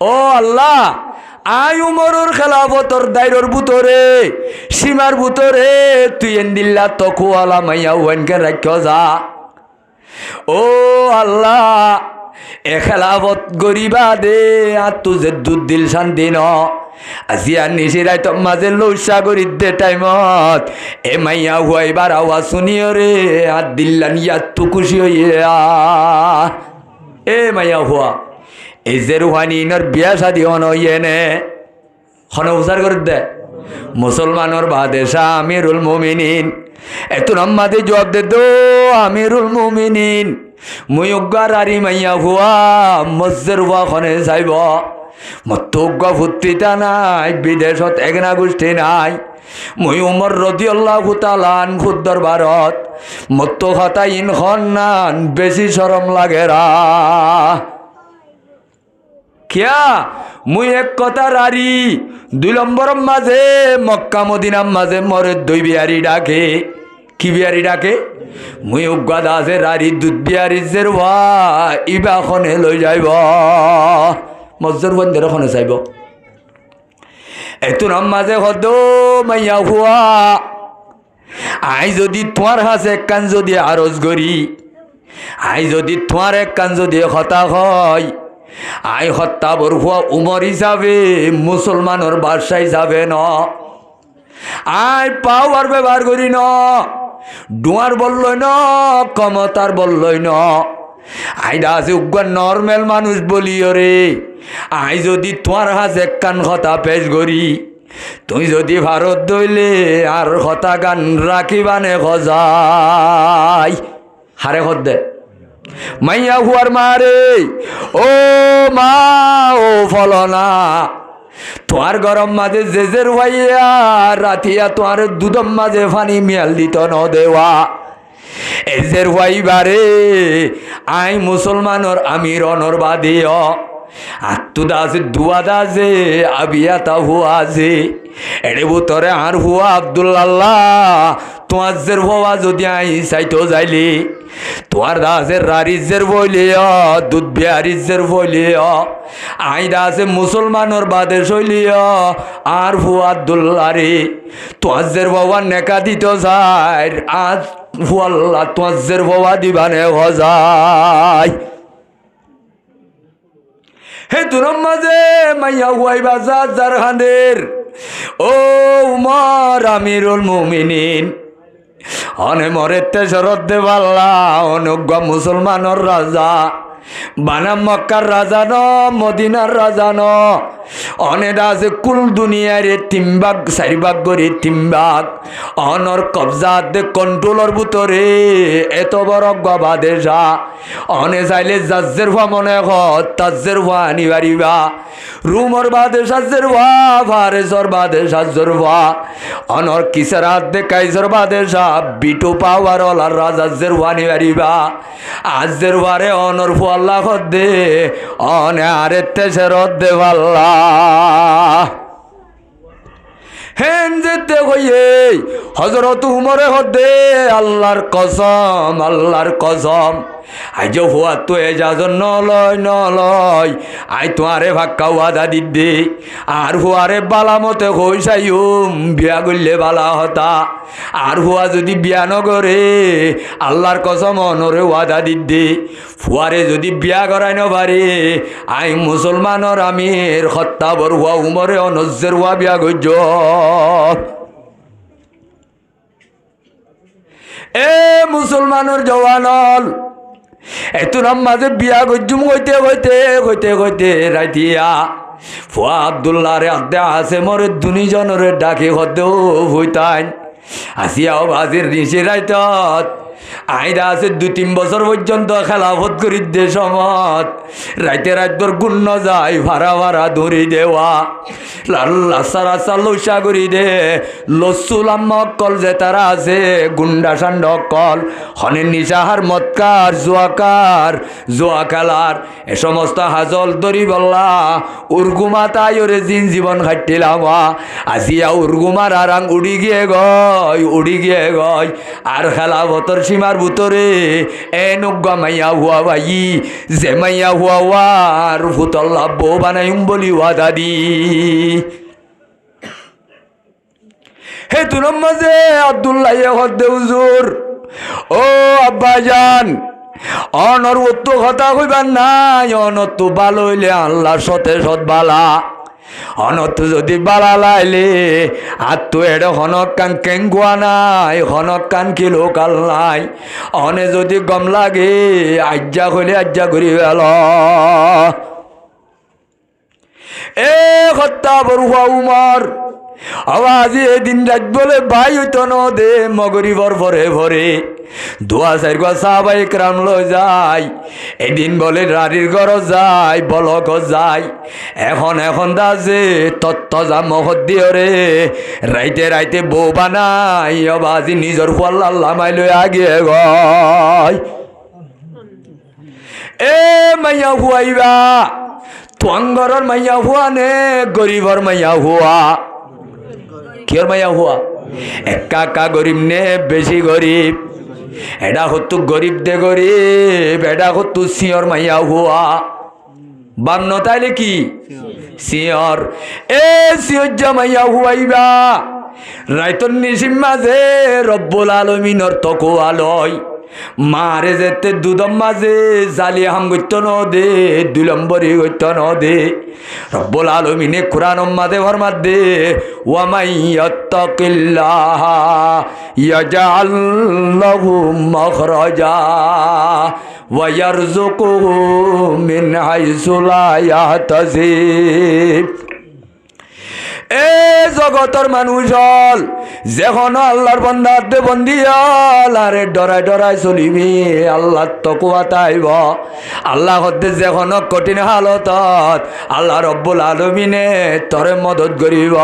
ও আল্লাহ I উমরের খেলাফতর দায়রর ভিতরে সীমার ভিতরে তুই এন্দিল্লা তকুয়ালা মাইয়া ওয়ানকে রাখ যা। ও আল্লাহ এ খেলাফত গরিবা দে আর তুজে দুধ দিল শান্তি ন আজি আর নিশিরাই তো মাঝে লৌসা করি দে টাইমত এ মাইয়া হুয়াইবার আওয়াজ শুনিও রে আর দিল্লান ইয়ার তু খুশি হইয়া এ মাইয়া হুয়া এই যে রুহানি ইনর বিয়া শাদি হন ইয়ে নে হন উচার করে দে মুসলমানের বাদেশা আমিরুল মুমিনিন এত নাম্মাদে জবাব দে দো আমিরুল মুমিনিন মুই উগ্গার আরি মাইয়া হুয়া মসজের হুয়া খনে যাইব মত উগ্গা ফুত্রিতা নাই বিদেশত একনা গোষ্ঠী নাই মুই উমর রাদিয়াল্লাহু তাআলা আনহুর দরবারত মত কথা ইন খন নান বেশি শরম লাগে রা কিয়া মুই এক কথা রারি 2 নম্বরের মাঝে মক্কা মদিনার মাঝে মরে দুই বিহারি ডাকে কি বিহারি ডাকে মুই উগ্গা দাসে রারি দুধ বিহারি জের ইবা খনে লই যাইব মসজিদ বন্ধের খনে যাইব এত নাম মাঝে হদ মাইয়া হুয়া আই যদি তোমার হাসে এক কান যদি আরজ করি আই যদি তোমার এক কান যদি হতা হয় আই হত্যা বরহুয়া উমর হিসাবে মুসলমানের বাদশা হিসাবে ন আই পাওয়ার ব্যবহার করি ন ডুয়ার বললই ন ক্ষমতার বললই ন আইডা আছে উগ্র নর্মেল মানুষ বলিও রে আই যদি তোমার হাজ এক কান কথা পেশ করি তুই যদি ভারত দইলে আর কথা গান রাখিবানে খজাই হারে খদ দে মাইয়া হুয়ার মারে ও মা ও ফলনা তোমার গরম মাঝে জেজের ভাইয়া রাতিয়া তোমার দুধম মাঝে ফানি মিয়াল দিত ন দেওয়া এজের ভাইবারে আই মুসলমানর আমির অনর বাদিও আত্মুদা আছে দুয়াদা আছে আবিয়াতা হুয়া আছে এড়ে বুতরে আর হুয়া আব্দুল্লাহ তোমার জের হওয়া যদি আই চাইতো যাইলি তোমার দাসের রারিজের বলিও দুধ বিহারিজের বলিও আইডা আছে মুসলমানের বাদে শৈলিও আর হুয়া আব্দুল্লাহ রে তোমার জের বাবা নেকা দিত যায় আজ হুয়াল্লা তোমার জের বাবা দিবানে হজায় হে তুরম মাঝে মাইয়া হুয়াই বাজার যার খানের ও উমর আমিরুল মুমিনিন অনে মরেতে শরৎ দেবাল্লা অনুজ্ঞ মুসলমানের রাজা বানাম মক্কার রাজা ন মদিনার রাজা ন অনেডা আছে কুল দুনিয়ার 3 ভাগ 4 ভাগ করে 3 ভাগ অনর কবজা দে কন্ট্রোলর ভিতরে এত বড় গবাদেশা অনে চাইলে জাজের ভা মনে হত তাজের ভা আনিবারিবা রুমর বাদেশাজের ভা ফারেসর বাদেশাজের ভা অনর কিসরাত দে কাইসর বাদেশা বিটু পাওয়ার ওলার রাজাজের ভা আনিবারিবা আজের ভারে অনর আল্লাহ দে অনে আরে তেসেরত দে আল্লাহ হেন যেতে হইয়ে হজরত উমরে হদে আল্লাহর কসম আজ হুয়া তো এজাজন নলয় আই তোমারে ভাক্কা ওয়াদা দিদ্দে আর হুয়ারে বালা মতে হইসাইম বিয়া করলে বালা হতা আর হুয়া যদি বিয়া নগরে আল্লাহর কসম অনরে ওয়াদা দিদ্দে ফুয়ারে যদি বিয়া করাই নপারে আই মুসলমানর আমির হত্যা বর হুয়া উমরে অনজ্জের হুয়া বিয়া গজ্জ এ মুসলমানের জওয়ানল এত নাম মাঝে বিয়া গজ্জুম কইতে রাইতিয়া ফুয়া আব্দুল্লাহ রে আদে আছে মরে 2 জনরে ডাকে হদেও হইতাই আসিয়াও বাজির নিশে রাইতত আইডা আছে 2-3 বছর পর্যন্ত খেলাফত করি দে সমত রাইতে রাইতর গুণ যায় ভাড়া ধরি দেওয়া লাল্লা লুসা করি দে লসুলাম কল যে তারা আছে গুন্ডা সান্ড কল হনের নিশাহার মৎকার জোয়া খেলার এ সমস্ত হাজল দরি বল্লা উর্গুমা তাই ওরে জীবন খাটিলাম আসিয়া উর্গুমার আরাং উড়ি গিয়ে গয় আর খেলাফতর সীমার ভিতরে এনুগা মাইয়া হুয়া ভাই যে মাইয়া হুয়া আর ফুতল্লা বউ বানাইম বলি ওয়াদা দি হে তুনম মাঝে আব্দুল্লাহ হদ্দে হুজুর ও আব্বাজান অনর অত কথা কইবার নাই অনত ভালো হইলে আল্লাহর সতে সৎ বালা অনত যদি বালা লাইলে আর তো এড হনক কান কেঙ্গুয়া নাই হনক কান কি লোকাল নাই অনে যদি গম লাগে আজ্জা হইলে আজ্জা করি গেল এ হত্যা বড়ুয়া উমর আওয়াজ এদিন রাত বলে ভাই হইতো ন দে মগরি ভর ভরে ভরে দোয়া চার গা সাহাবাই ক্রাম লয় যায় এদিন বলে রাড়ির ঘর যায় বলক যায় এখন দাসে তত্ত্ব যা মহৎ দিও রে রাইতে রাইতে বউ বানাই আবাজি নিজর ফল আল্লাহ মাইলে আগে গয় এ মাইয়া হুয়াইবা তোয়াঙ্গরর মাইয়া হুয়া নে গরিবর মাইয়া হুয়া কিয়র মাইয়া হুয়া একা গরিব নে বেশি গরিব এটা হতো গরিব দে গরিব এটা হতো সিয়র মাইয়া হুয়া বান্ন তাইলে কি সিয়র এ সিয়জ্জা মাইয়া হুয়াইবা রাইতন নিশিম মাঝে রব্বুল আলমিনর তকো আলয় মারে যেতে দুদম মাঝে জালি হাম গত্য ন দে 2 নম্বরই গত্য ন দে রব্বুল আলমিনে কুরআন মাঝে ফরমাত দে ওয়া মাইয়াত্তাকিল্লাহ ইয়াজআল লাহু মাখরাজা ওয়া ইয়ারযুকুহু মিন হাইসু লা ইয়াহতাসিব এ জগতর মানুষ হল যেখন আল্লাহর বন্দাতে বন্দিয়াল আরে ডরাই ডরাই চলিবি আল্লাহ তকুয়া তাইব আল্লাহ হতে যেখন কঠিন হালতত আল্লাহ রব্বুল আলমিনে তরে মদত করিব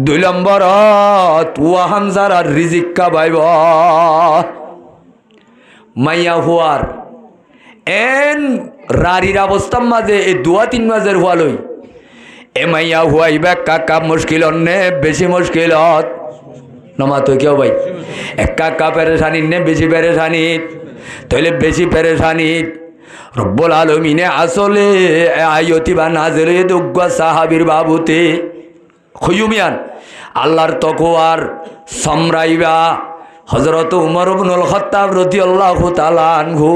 2 নম্বরত ওয়া হামজার আর রিজিক কাবাইব মাইয়া হুয়ার এন রারির অবস্থার মাঝে এই 2-3 মাসের হুয়ালই এ মাইয়া হুয়াইবা কাকা মুশকিল নে বেশি মুশকিলত নমা তো কেউ ভাই এক কাকা পেরেশানি নে বেশি পেরেশানি তাইলে বেশি পেরেশানি রব্বুল আলমিনে আসলে আয়তি বা নাজেলে দুগ্গা সাহাবীর বাবুতে খুয়ুমিয়ান আল্লাহর তকওয়ার সম্রাইবা হযরত উমর ইবনুল খাত্তাব রাদিয়াল্লাহু তাআলা আনহু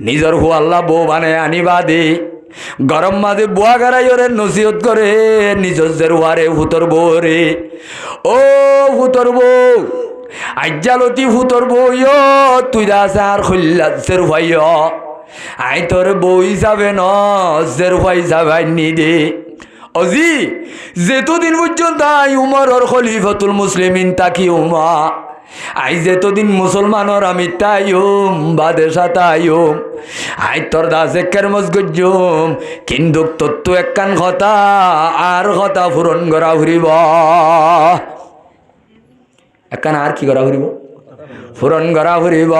নিজর হু আল্লাহ বউ বানায় আনিবা দে গরম মাঝে বুয়া গারাইরে নসিহত করে নিজের ওয়ারে ফুতর বউ রে ও ফুতর বউ আজ্জালতি ফুতর বউ তুই দাসার খুল্লাসের ভাই আই তোর বউ হিসাবে ন জের ভাই যাবাই নি দে অজি যেতদিন পর্যন্ত আই উমরর খলিফাতুল মুসলিমিন তাকি উমা আই যেতদিন মুসলমানর আমি তাইম বাদেশা তাইম আই তোর দাসে কেরমজ গজ্জুম কিন্তু তোর তো একখান কথা আর কথা পূরণ করা ফুরিব একখান আর কি করা ফুরিব পূরণ করা ফুরিব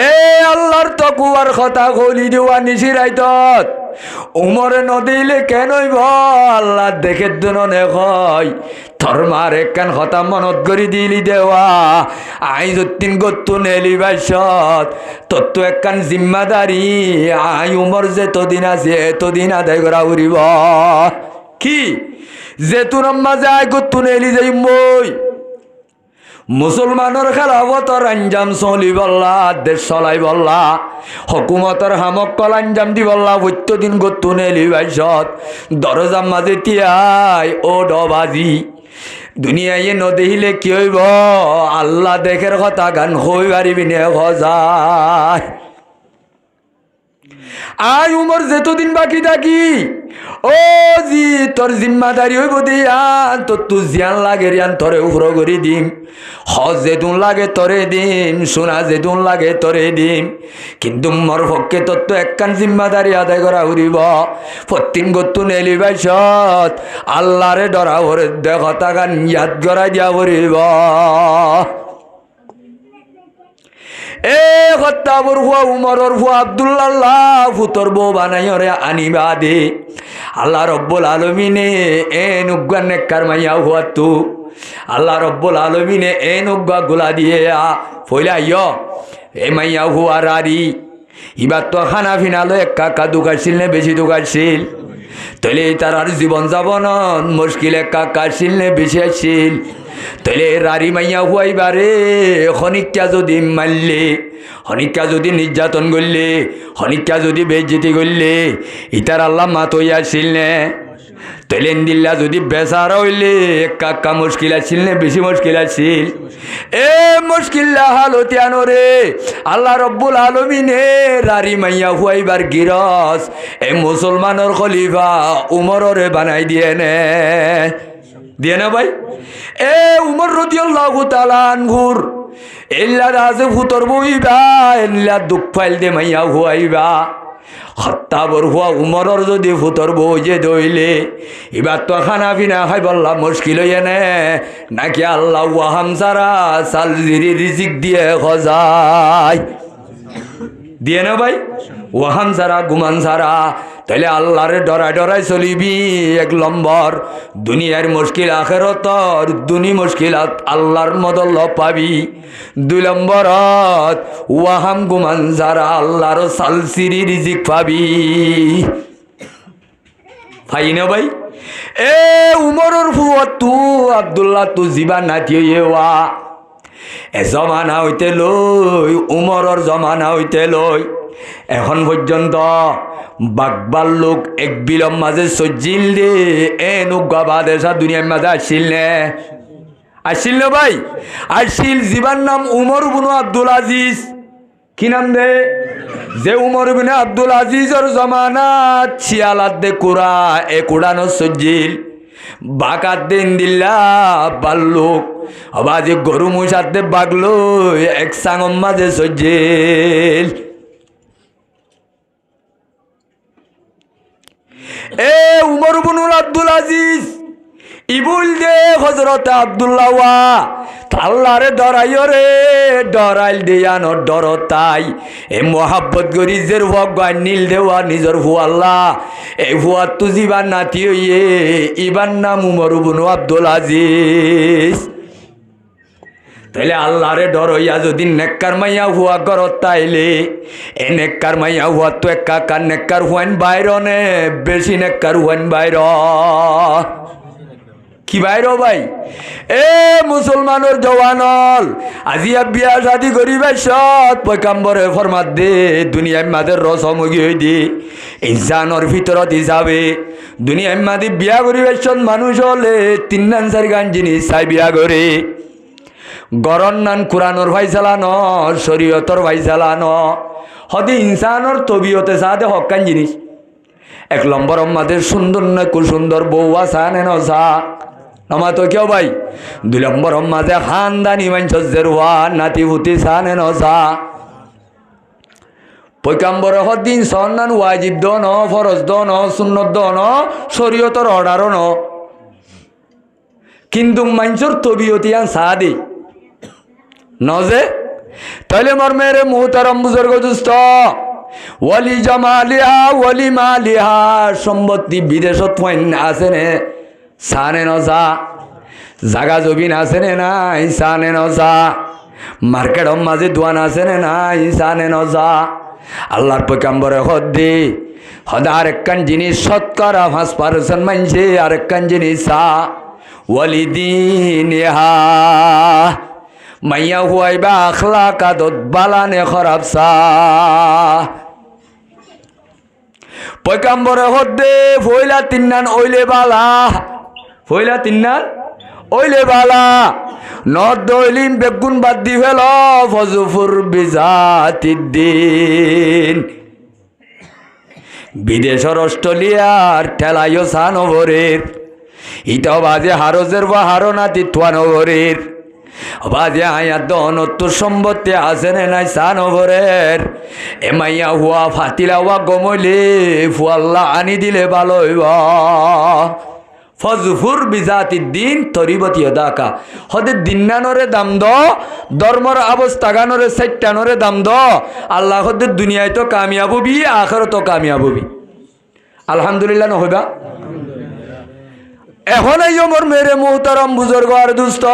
এ আল্লাহর তকুয়ার কথা কলি দেওয়া নিশি রাইতত উমরে নদিলে কেনইব আল্লাহ দেখে দুন হয় তোর মার একখান কথা মনত করি দিলি দেওয়া আই যতিন গত্তু নেলি বাইশত তোর তো একখান জিম্মাদারি আই উমর যেতদিন আছে এতদিন আদায় করা উড়িব কি যেতুন মাঝে আই গত্তু নেলি যাই মই মুসলমানের খেলাফতর আঞ্জাম চলি বল্লা দেশ চলাই বল্লা হকুমতর হামকল আঞ্জাম দি বল্লা প্রত্যেকদিন গত্তু নেলি বাইশত দরজার মাঝে তিয়াই ও ডবাজি দুনিয়ায় নদেখিলে কি হইব আল্লাহ দেখের কথা গান হই পারিবি নে হজায় আই উমর যেতদিন বাকি থাকি ও জি তোর জিম্মাদারি হইব দিয়ান তোর তু জিয়ান লাগে রিয়ান তোরে উফর করি দিম হজ যেতুন লাগে তরে দিম সোনা যেতুন লাগে তরে দিম কিন্তু মোর পক্ষে তোর তো একখান জিম্মাদারি আদায় করা উড়িব প্রত্যেক গত্তু নেলি বাইশত আল্লাহরে ডরা ভরে দেখতা গান ইয়াদ করাই দিয়া উড়িব এ খত্তাবর হুয়া উমরর হুয়া আব্দুল্লাহ ফুতর বউ বানাইরে আনিবা দে আল্লাহ রব্বুল আলমিনে এ নুগান নেককার মাইয়া হুয়া তু আল্লাহ রব্বুল আলমিনে এ নৌকা গুলা দিয়ে ফইলা এ মাইয়া হুয়া রারি এবার তো খানা ফিনালো এক কাকা দোকানছিল নে বেশি দোকানছিল তাহলে তার আর জীবন যাপন মুশকিল এক কাকা ছিল নে বেশি আসছিল তাহলে রারি মাইয়া হুয়াইবারে খনিকা যদি মারলে খনিকা যদি নির্যাতন করলে খনিকা যদি বেজ্জিতি করলে ইতার আল্লাহ মাত হইয়া আসছিল নে তাহলে দিল্লা যদি বেচারা হইলে কাকা মুশকিল আছিল নে বেশি মুশকিল আছিল এ মুশকিল হালতি আনরে আল্লাহ রব্বুল আলমিনে রারি মাইয়া হুয়াইবার গিরস এ মুসলমানের খলিফা উমররে বানাই দিয়ে না ভাই এ উমর রাদিয়াল্লাহু তাআলা আনহুর এল্লা রাজে ফুতর বইবা এল্লা দুঃখ ফাইল দে মাইয়া হুয়াইবা খত্তাবর হুয়া উমরর যদি ফুতর বইয়ে দইলে এবার তো খানা পিনা খাই বললাম মুশকিল হইয়ে নে নাকি আল্লাহ ওয়াহাম সারা সালজিরি রিজিক দিয়ে খজায় দিয়ে না ভাই ওয়াহাম সারা গুমান সারা তাহলে আল্লাহরে ডরাই ডরাই চলিবি এক নম্বর দুনিয়ার মুশকিল আখেরতর দুনি মুশকিলাত আল্লাহর মদল পাবি দুই নম্বরত ওয়াহাম গুমান সারা আল্লাহর সালসিরি রিজিক পাবি ভাই না ভাই এ উমরর ফুয়াত তু আব্দুল্লাহ তু জিবা নাথিয়ে ওয়া এ জমানা হইতে লই উমরর জমানা হইতে লই এখন পর্যন্ত বাগবার লোক এক বিলম মাঝে সজ্জিল দে এ নৌকা বাদেশা দুনিয়ার মাঝে আসছিল না ভাই আসছিল জীবার নাম উমর বুনু আব্দুল আজিজ কি নাম দে যে উমর বিনে আব্দুল আজিজর জমানাত শিয়ালাত দে কুড়া এ কুড়ানো সজ্জিল বাকাত দিন দিল্লা বাল্লুক আবাজে গরু মুসাতে বাগলো এক সাঙ্গম মাঝে সজ্জিল এ উমর বুনুল আব্দুল আজিজ ইবুল দে হজরত আব্দুল্লাহ ওয়া আল্লাহরে ডরাইও রে ডরাইল দেয়ানো ডরতাই এ মোহাব্বত করি জের ভগ নীল দেওয়া নিজর ভুয়া আল্লাহ এই ভুয়া তু জীবান নাতি হইয়ে ইবার নাম উমর বুনু আব্দুল আজিজ তাহলে আল্লাহরে ডর হইয়া যদি নেককার মাইয়া হুয়া করত তাইলে এ নেককার মাইয়া হুয়া তো এক কাকার নেককার হুয়াইন বাইর নে বেশি নেককার হুয়াইন বাইর কি বাইর ভাই এ মুসলমানের জওয়ানল আজিয়া বিয়া শাদি করিবার সৎ পয়গাম্বরে ফরমাত দে দুনিয়ার মাদের রসমুগী হই দি ইনসানের ভিতরত হিসাবে দুনিয়ার মাদি বিয়া করিবার সৎ মানুষ হলে 3-4 গান জিনিস চাই বিয়া করে গরন নান কুরানোর ভাই চালানো শরীয়তর ভাই চালানো হদি ইনসানোর তবিয়তে সাদে হকান জিনিস 1 নম্বর আমাদের সুন্দর না কুসুন্দর বউ আসা নেন সা নমা তো কেউ ভাই 2 নম্বর মাঝে খানদানি মানুষের হওয়া নাতি পুতি সা নেন সা পয়গাম্বরে হদিন সন্নান ওয়াজিব দন ফরজ দন সুন্নত দন শরীয়তর অর্ডার ন কিন্তু মানুষের তবিয়তিয়ান সা দে নজে তাহলে মোর মেরে মুহতারাম বুজুর্গ দোস্ত ওয়ালি জামালিহা ওয়ালি মালিহা সম্পত্তি বিদেশত ফাইন আছে নে সানে নজা জাগা জবিন আছে নে নাই সানে নজা মার্কেটর মাঝে দোয়ান আছে নে নাই সানে নজা আল্লাহর পয়গাম্বরে হদ্দি হদা আরেকখান জিনিস শতকরা 5% মানছে আরেকখান জিনিস সা ওয়ালি দিনিহা মাইয়া হুয়াইবা আখলাকা দত বালানে খরাব সা পয়গাম্বরে হদ্দে ফইলা 3 নান ওইলে বালা ফইলা 3 নান ওইলে বালা নদ দইলিম বেগুন বাদ দি ফেল ফজফুর বিজাতিদ্দিন বিদেশর অস্ট্রেলিয়ার ঠেলাইও সানবরের ইটা বাজে হারজের বা হারনাতি তোয়ানবরের বাজে আয়া দনত্ব সম্পত্তি আছে নাই সানবরের এমাইয়া হুয়া ফাতিলা হুয়া গমলে ফুয়াল্লা আনি দিলে ভালো হইব ফজফুর বিজাতিদ্দিন তরিবতি দাকা হদে দিনানরে দাম দ ধর্মর অবস্থা গানরে সাইটানরে দাম দ আল্লাহ হদে দুনিয়ায় তো কামিয়াব হবি আখেরাত তো কামিয়াব হবি আলহামদুলিল্লাহ নহইবা এখন এই ওমর মেরে মুহতারাম বুজুর্গ আর দুস্থ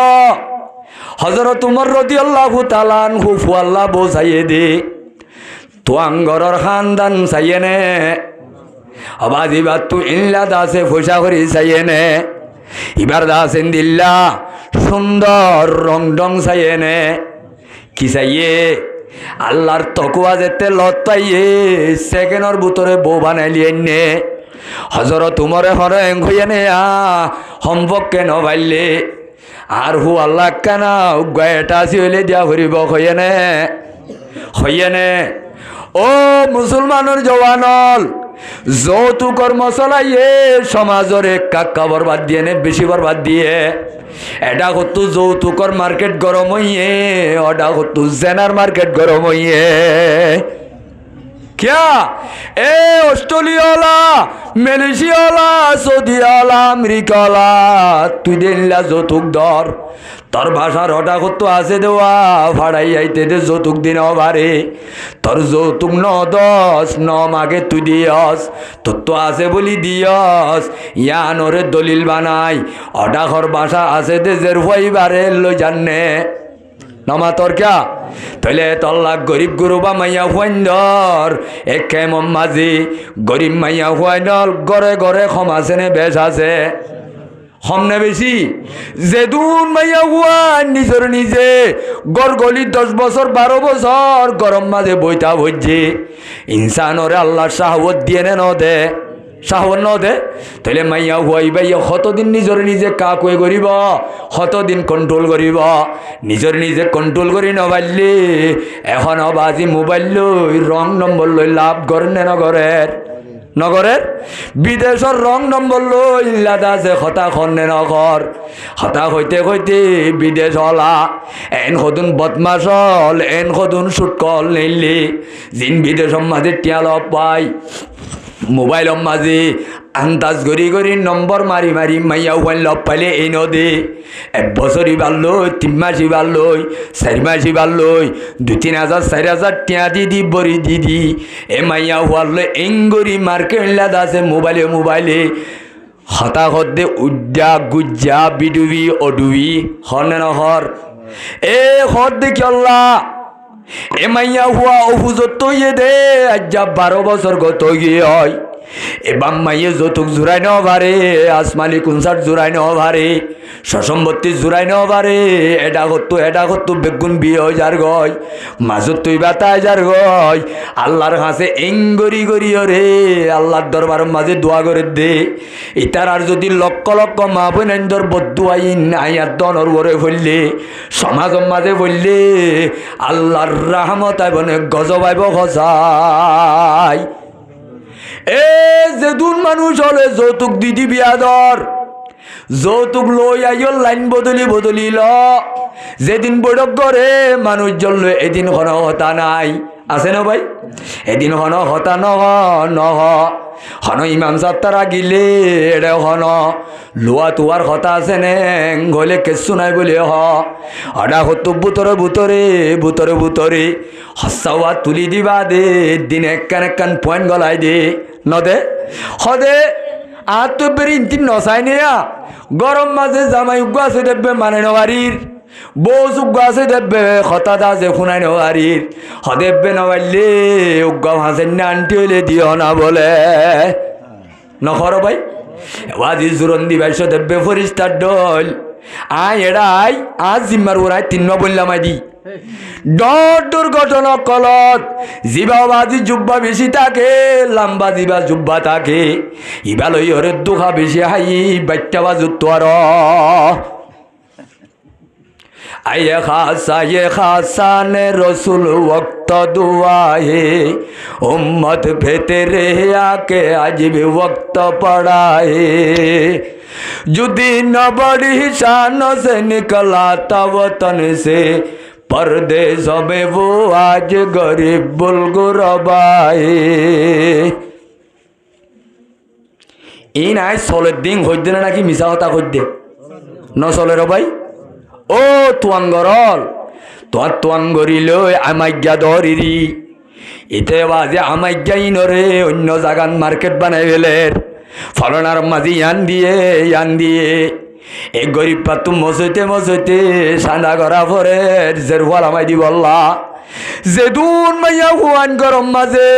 হযরত উমর রাদিয়াল্লাহু তাআলা আনহু ফুয়াল্লাহ বোঝাইয়ে দে তোয়াঙ্গরর খানদান চাইয়েনে অবাজিবা তু ইল্লা দাসে ফসা করি চাইয়েনে এবার দাসেন দিল্লা সুন্দর রং ডং চাইয়েনে কি চাইয়ে আল্লাহর তকুয়া যেতে লত পাইয়ে সেকেন্ডর ভিতরে বউ বানাইলিয়ে নে হযরত উমরে হরেং হইয়ানে সম্পর্কে নবাইলে আর হু আল্লাহ কেনা উগায়টা হইলে দিয়া ভরিব হইয়ানে ও মুসলমানের জওয়ানল যৌতুকর মশলাইয়ে সমাজের কাক্কা বরবাদ দিয়ে নে বেশি বরবাদ দিয়ে এটা কত যৌতুকর মার্কেট গরম হইয়ে ওটা কত জেনার মার্কেট গরম হইয়ে क्या ए ऑस्ट्रेलिया वाला मालয়েশিয়া वाला সৌদি वाला আমেরিকা वाला তুই দিল্লা যৌতুক দর তোর ভাষার হঠাৎ কত আছে দেওয়া ভাড়াই আইতে দে যৌতুক দিন বারে তোর যৌতুক ন দশ ন মাগে তুই দিয়স তোর তো আছে বলি দিয়স ইয়ানরে দলিল বানাই অডাখর ভাষা আছে দে জের হইবারে লই জানে নামা তোর ক্যা তাহলে তল্লা গরিব গুরুবা মাইয়া হুয়াইন্দর একে মাঝি গরিব মাইয়া হুয়াইনল গড়ে গড়ে ক্ষম আছে নে বেশ আছে হমনে বেশি যেদুন মাইয়া হুয়াই নিজের নিজে গড়গলি 10 বছর 12 বছর গরম মাঝে বইতা বইছে ইনসানরে আল্লাহ শাহওয়াত দিয়ে নে ন দে শাহওয়াত ন দে তাহলে মাইয়া হুয়াই বাইয়া কতদিন নিজের নিজে কাকুয়ে করিব কতদিন কন্ট্রোল করিব নিজের নিজে কন্ট্রোল করি নবাইলে এখন বাজি মোবাইল লই রং নম্বর লই লাভ করেন নে নগরের বিদেশের রং নম্বর লই লাদা যে হতা খন্নে নগর হতা হইতে হইতে বিদেশ হলা এন সদুন বদমাস হল এন সদুন সুটকল নেইলি জিন বিদেশের মাঝে টিয়াল পাই মোবাইলের মাঝে আন্দাজ করি করি নম্বর মারি মারি মাইয়া ওয়ান লব পাইলে এই নদী 1 বছরই বাড়লই 3 মাসই বাড়লই 4 মাসই বাড়লই 2-3 হাজার 4 হাজার টিয়া দি বড়ি দি এ মাইয়া ওয়ালে এঙ্গরি মার্কেট আছে মোবাইলে হতা হদ্দে উদ্যা গুজ্জা বিডুবি অডুবি হনে নহর এ হর দেখি আল্লাহ এ মাইয়া হুয়া অফুজত তৈয়ে দে আজ 12 বছর গত গিয়ে হয় এবাম মাইয়ে যৌতুক জোড়াই ন পারে আসমালি কুনসার জোড়াই ন পারে সসম্পত্তি জোড়াই ন পারে এটা করতো বেগুন বিয়ে হয়ে যার গয় মাজত তুই বাতায় যার গয় আল্লাহর কাছে এঙ্গরি গরি রে আল্লাহর দরবারের মাঝে দোয়া করে দে ইতার আর যদি লক্ষ লক্ষ মা বোনেন্দর বদুয়াইন আইয়ার দনর ওরে ফেললে সমাজের মাঝে ফেললে আল্লাহর রাহমত আইবনে গজব আইব খসাই এ যেদুন মানুষ হলে যৌতুক দিদি বিয়াদর যৌতুক লই আইল লাইন বদলি ল যেদিন বৈঠক করে মানুষ জ্বলল এদিন কোনো হতা নাই আছে না ভাই এদিন হন হতা নহ হন ইমাম সাহেব তারা গিলে এড়ে হন লোয়া তুয়ার কথা আছে নে গলে কেসু নাই বলে হডা হতো বুতরে হসাওয়া তুলি দিবা দে দিন একখান পয়েন্ট গলাই দে নদে হদে আর তো বেরি ইন্তিন নসাই নিয়া গরম মাঝে জামাই উগ্গ আছে দেখবে মানে নবারির বউ উগ্গ আছে দেখবে হতা দা যে শুনাই নবারির হদেববে নবাইলে উগ্গ হাসেন না আন্টি হইলে দিও না বলে নখর ভাই আজি জুরন্দি বাইশ দেখবে ফরিস্তার ডল এড়াই আজ জিম্মার ওরাই 3 বললাম আদি দুর্ঘটনা কলত জিবাবাজি জুব্বা বেশি থাকে লম্বা জিবা জুব্বা থাকে ইবালই হরে দুখা বেশি হাই বাচ্চা বাজু তোর आये खासा ने रसूल वक्त दुआ है उम्मत पे तेरे आके आज भी वक्त पड़ा है जुदी न बड़ी शान से निकला था वतन से परदेश में वो आज गरीब बुलगुरबाए इन आय सोलर दिन हो देना ना कि मिसा होता खुद दे न सोलर भाई ও তুয়াঙ্গরল তোর তুয়াঙ্গরিল আমাজ্ঞা ধরিরি এতে বাজে আমাজ্ঞা ইনরে অন্য জাগান মার্কেট বানাই ফেলের ফলনার মাঝে ইয়ান দিয়ে এই গরিব পাতু মসইতে সান্দা করা পরে জের ফলামাই দি বললা যেদুন মাইয়া হুয়ান গরম মাঝে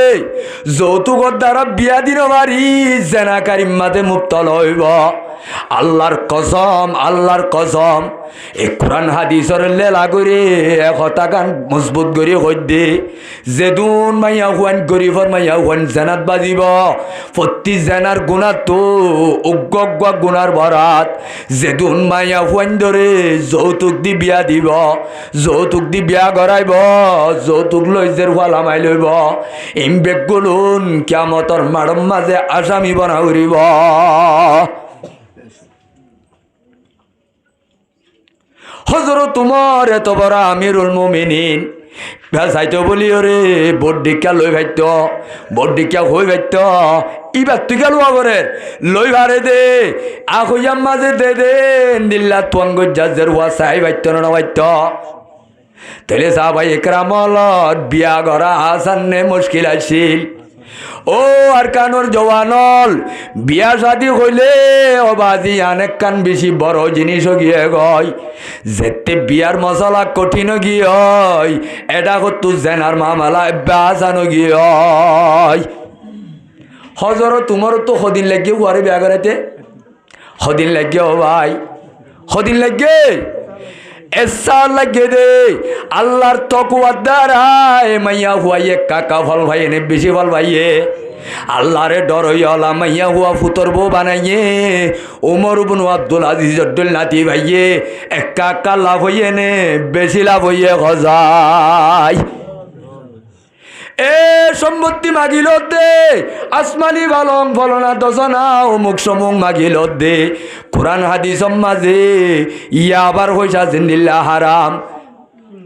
যৌতুকর দ্বারা বিয়া দিন বাড়ি জেনাকারিম মাঝে মুক্তল হইব। আল্লাহর কসম এই কোরআন হাদিসর লেলা করে একতা গান মজবুত করে হইদে যেদুন মাইয়া হুয়ান গরিবর মাইয়া হুয়ান জেনাত বাজিব প্রতি জেনার গুণাত তো উগ্গ গুণার ভরাত যেদুন মাইয়া হুয়ান ধরে যৌতুক দি বিয়া দিব যৌতুক দি বিয়া করাইব যৌতুক লই জের ফালামাই লইব ইমবেগুলুন কিয়ামতর মাড়ম মাঝে আসামি বনা উড়িব। হযরত উমর এত বড় আমিরুল মুমিনিন চাইতো বলি ওরে বোট ডিকা লই ভাইত বোট ডিকা হই ভাইত ইবার তুই গেল আবরে লই ভারে দে আখইয়াম মাঝে দে নিল্লা তুয়াঙ্গ জাজের ওয়া চাই ভাইত না ভাইত তাহলে সাহাবাই একরামলত বিয়া গড়া আসান্নে মুশকিল আছিল। ও আর কানোর জওয়ানল বিয়া শাদি হইলে ও বাজি অনেক কান বেশি বড় জিনিস গিয়ে গয় যেতে বিয়ার মশলা কঠিন গিয়ে এটা কতু জেনার মামালা বাসানো গিয়ে হজরত তোমার তো সদিন লাগে হুয়ারে বিয়া করাইতে সদিন লাগে ও ভাই সদিন লাগে এসা লাগে দে আল্লাহর তকওয়ার দ্বারায় মাইয়া হুয়াইয়ে কাকা ফল ভাইয়ে নে বেশি ফল ভাইয়ে আল্লাহরে ডর হইলা মাইয়া হুয়া ফুতর বউ বানাইয়ে ওমর ইবনে আব্দুল আজিজ আব্দুল নাতি ভাইয়ে এক কাকা লাভ হইয়ে নে বেশি লাভ হইয়ে খজাই এ সম্পত্তি মাগিল দে আসমানি ভালং ফলনা দশনা অমুক সমুক মাগিল দে কোরআন হাদিস মাঝে ইয়া আবার হইসা জিন্দিল্লা হারাম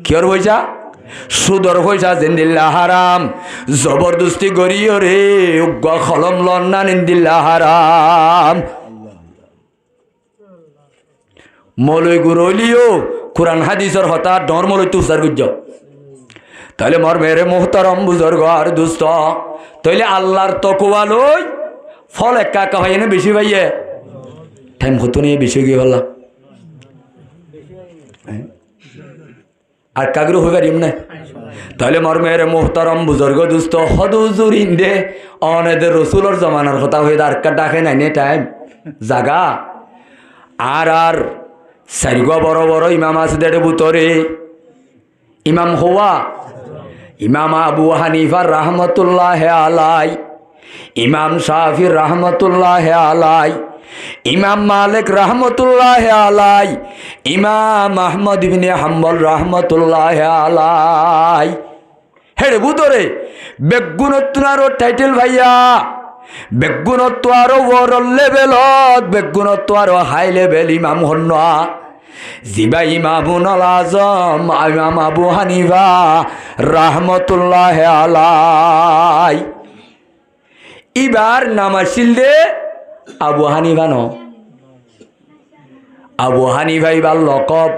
কিয়র হইসা সুদর হইসা জিন্দিল্লা হারাম জবরদস্তি গরিয় রে উগ্র খলম লন্না নিন্দিল্লা হারাম মলই গুরলিও কোরআন হাদিসর হতা ডর মলই তুষার গুজ্জ তাহলে মর মেরে মোহতারম বুজুর্গ আর দুস্থ তাহলে আল্লাহর তকওয়া লই ফল একা একা ভাইয়ে না বেশি ভাইয়ে টাইম হতো নিয়ে বেশি গিয়ে বললাম আর কাগরু হয়ে পারিম না তাহলে মর মেরে মোহতারম বুজুর্গ দুস্থ হদুজুর ইন্দে অনেদের রসুলর জমানার কথা হয়ে আর ডাকে নাই নে টাইম জাগা আর সারিগা বড় বড় ইমাম আছে দেড়ে বুতরে ইমাম হওয়া ইমাম আবু হানিফার রহমতুল্লাহ আলাই ইমাম শাফির রহমতুল্লাহ আলাই ইমাম মালিক রহমতুল্লাহ আলাই ইমাম আহমদ ইবনে হাম্বল রহমতুল্লাহ আলাই হেড়ে বুতরে বেগুণত্ব আরো টাইটেল ভাইয়া বেগুণত্ব আরো বড় লেভেলত বেগুণত্ব আরো হাই লেভেল ইমাম হন্না জিবা ইমামুল আজম ইমাম আবু হানিফা রহমতুল্লাহ আলাই ইবার নাম আসিল দে আবু হানিফা ন আবু হানিফা ইবার লকব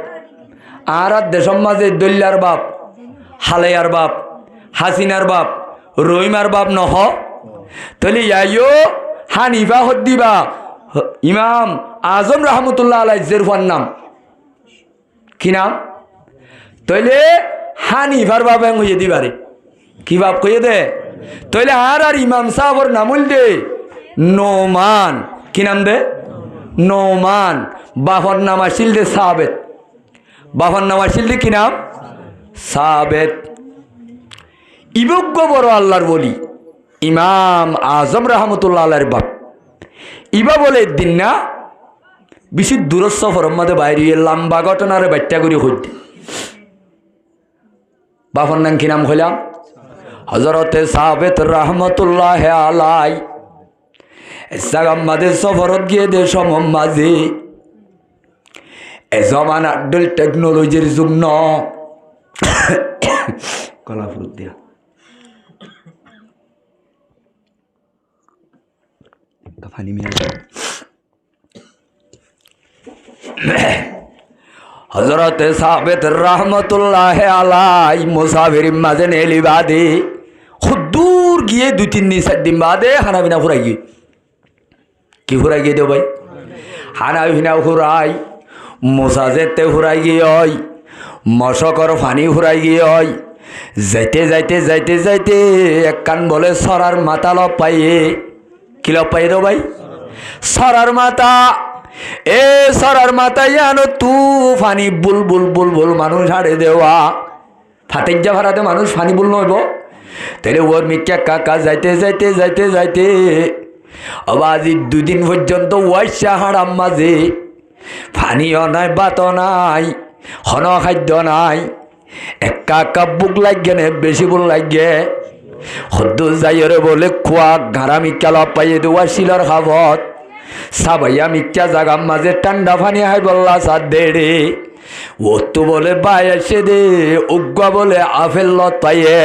আর দেশম মাঝে দল্যার বাপ হালাইয়ার বাপ হাসিনার বাপ রহিমার বাপ নহ তাহলে ইয়াইও হানিফা হদ্দিবা ইমাম আজম রহমতুল্লাহ আলাই জেরফার নাম কি নাম তইলে হানিফার বাপ হইয়ে দিবারে কি বাপ কইয়ে দে তইলে আর ইমাম সাহর নামুল দে নোমান কি নাম দে নোমান বাফর নাম আসিল দে সাবেত বাফর নাম আসিল দে কি নাম সাবেত ইবজ্ঞ বড় আল্লাহর বলি ইমাম আজম রহমতুল্লাহ আল্লাহর বাপ ইবা বলে দিন না বেশি দূর সফর মধ্যে বাইরে লম্বা ঘটনার ব্যাখ্যা করি হইতে বাপর নাম কি নাম হইলাম হজরতে সাবেত রহমতুল্লাহ আলাই মাঝে সফরত গিয়ে দেশ মাঝে এ জমান আড্ডল টেকনোলজির যুগ ন কলা ফুট দিয়া ফানি মিয়া হজরতে সাবেত রহমতুল্লাহ আলাই মুসাফির মাঝে নেলি বাদে খুব দূর গিয়ে 2-3 দিন 4 দিন বাদে খানা পিনা ফুরাই গিয়ে কি ফুরাই গিয়ে দেও ভাই হানা ভিনা ফুরাই মোসা যেতে ফুরাই গিয়ে হয় মশকর ফানি ফুরাই গিয়ে হয় যাইতে যাইতে যাইতে যাইতে এক কান বলে সরার মাথা লপ পাইয়ে কি লপ পাইয়ে দেও ভাই সরার মাথা এ সরার মাথা জানো তু ফানি বুলবুল বুলবুল মানুষ হাড়ে দেওয়া ফাতেজ্জা ভাড়াতে মানুষ ফানি বুল নইব তাহলে ওর মিক্কা কাকা যাইতে যাইতে যাইতে যাইতে আবাজি দুদিন পর্যন্ত ওয়াইসা হাড়াম মাঝে ফানিও নাই বাতও নাই হন খাদ্য নাই একা একা বুক লাগে নে বেশি বুক লাগে সদ্য যাইরে বলে খোয়া ঘাড়া মিক্কা লপ পাইয়ে দেওয়া শিলর খাবত সাবাইয়া মিক্কা জাগাম মাঝে ঠান্ডা ফানি হাই বললা সাদ দে রে ও তো বলে বাই এসে দে উগ্গা বলে আফেল লত পাইয়ে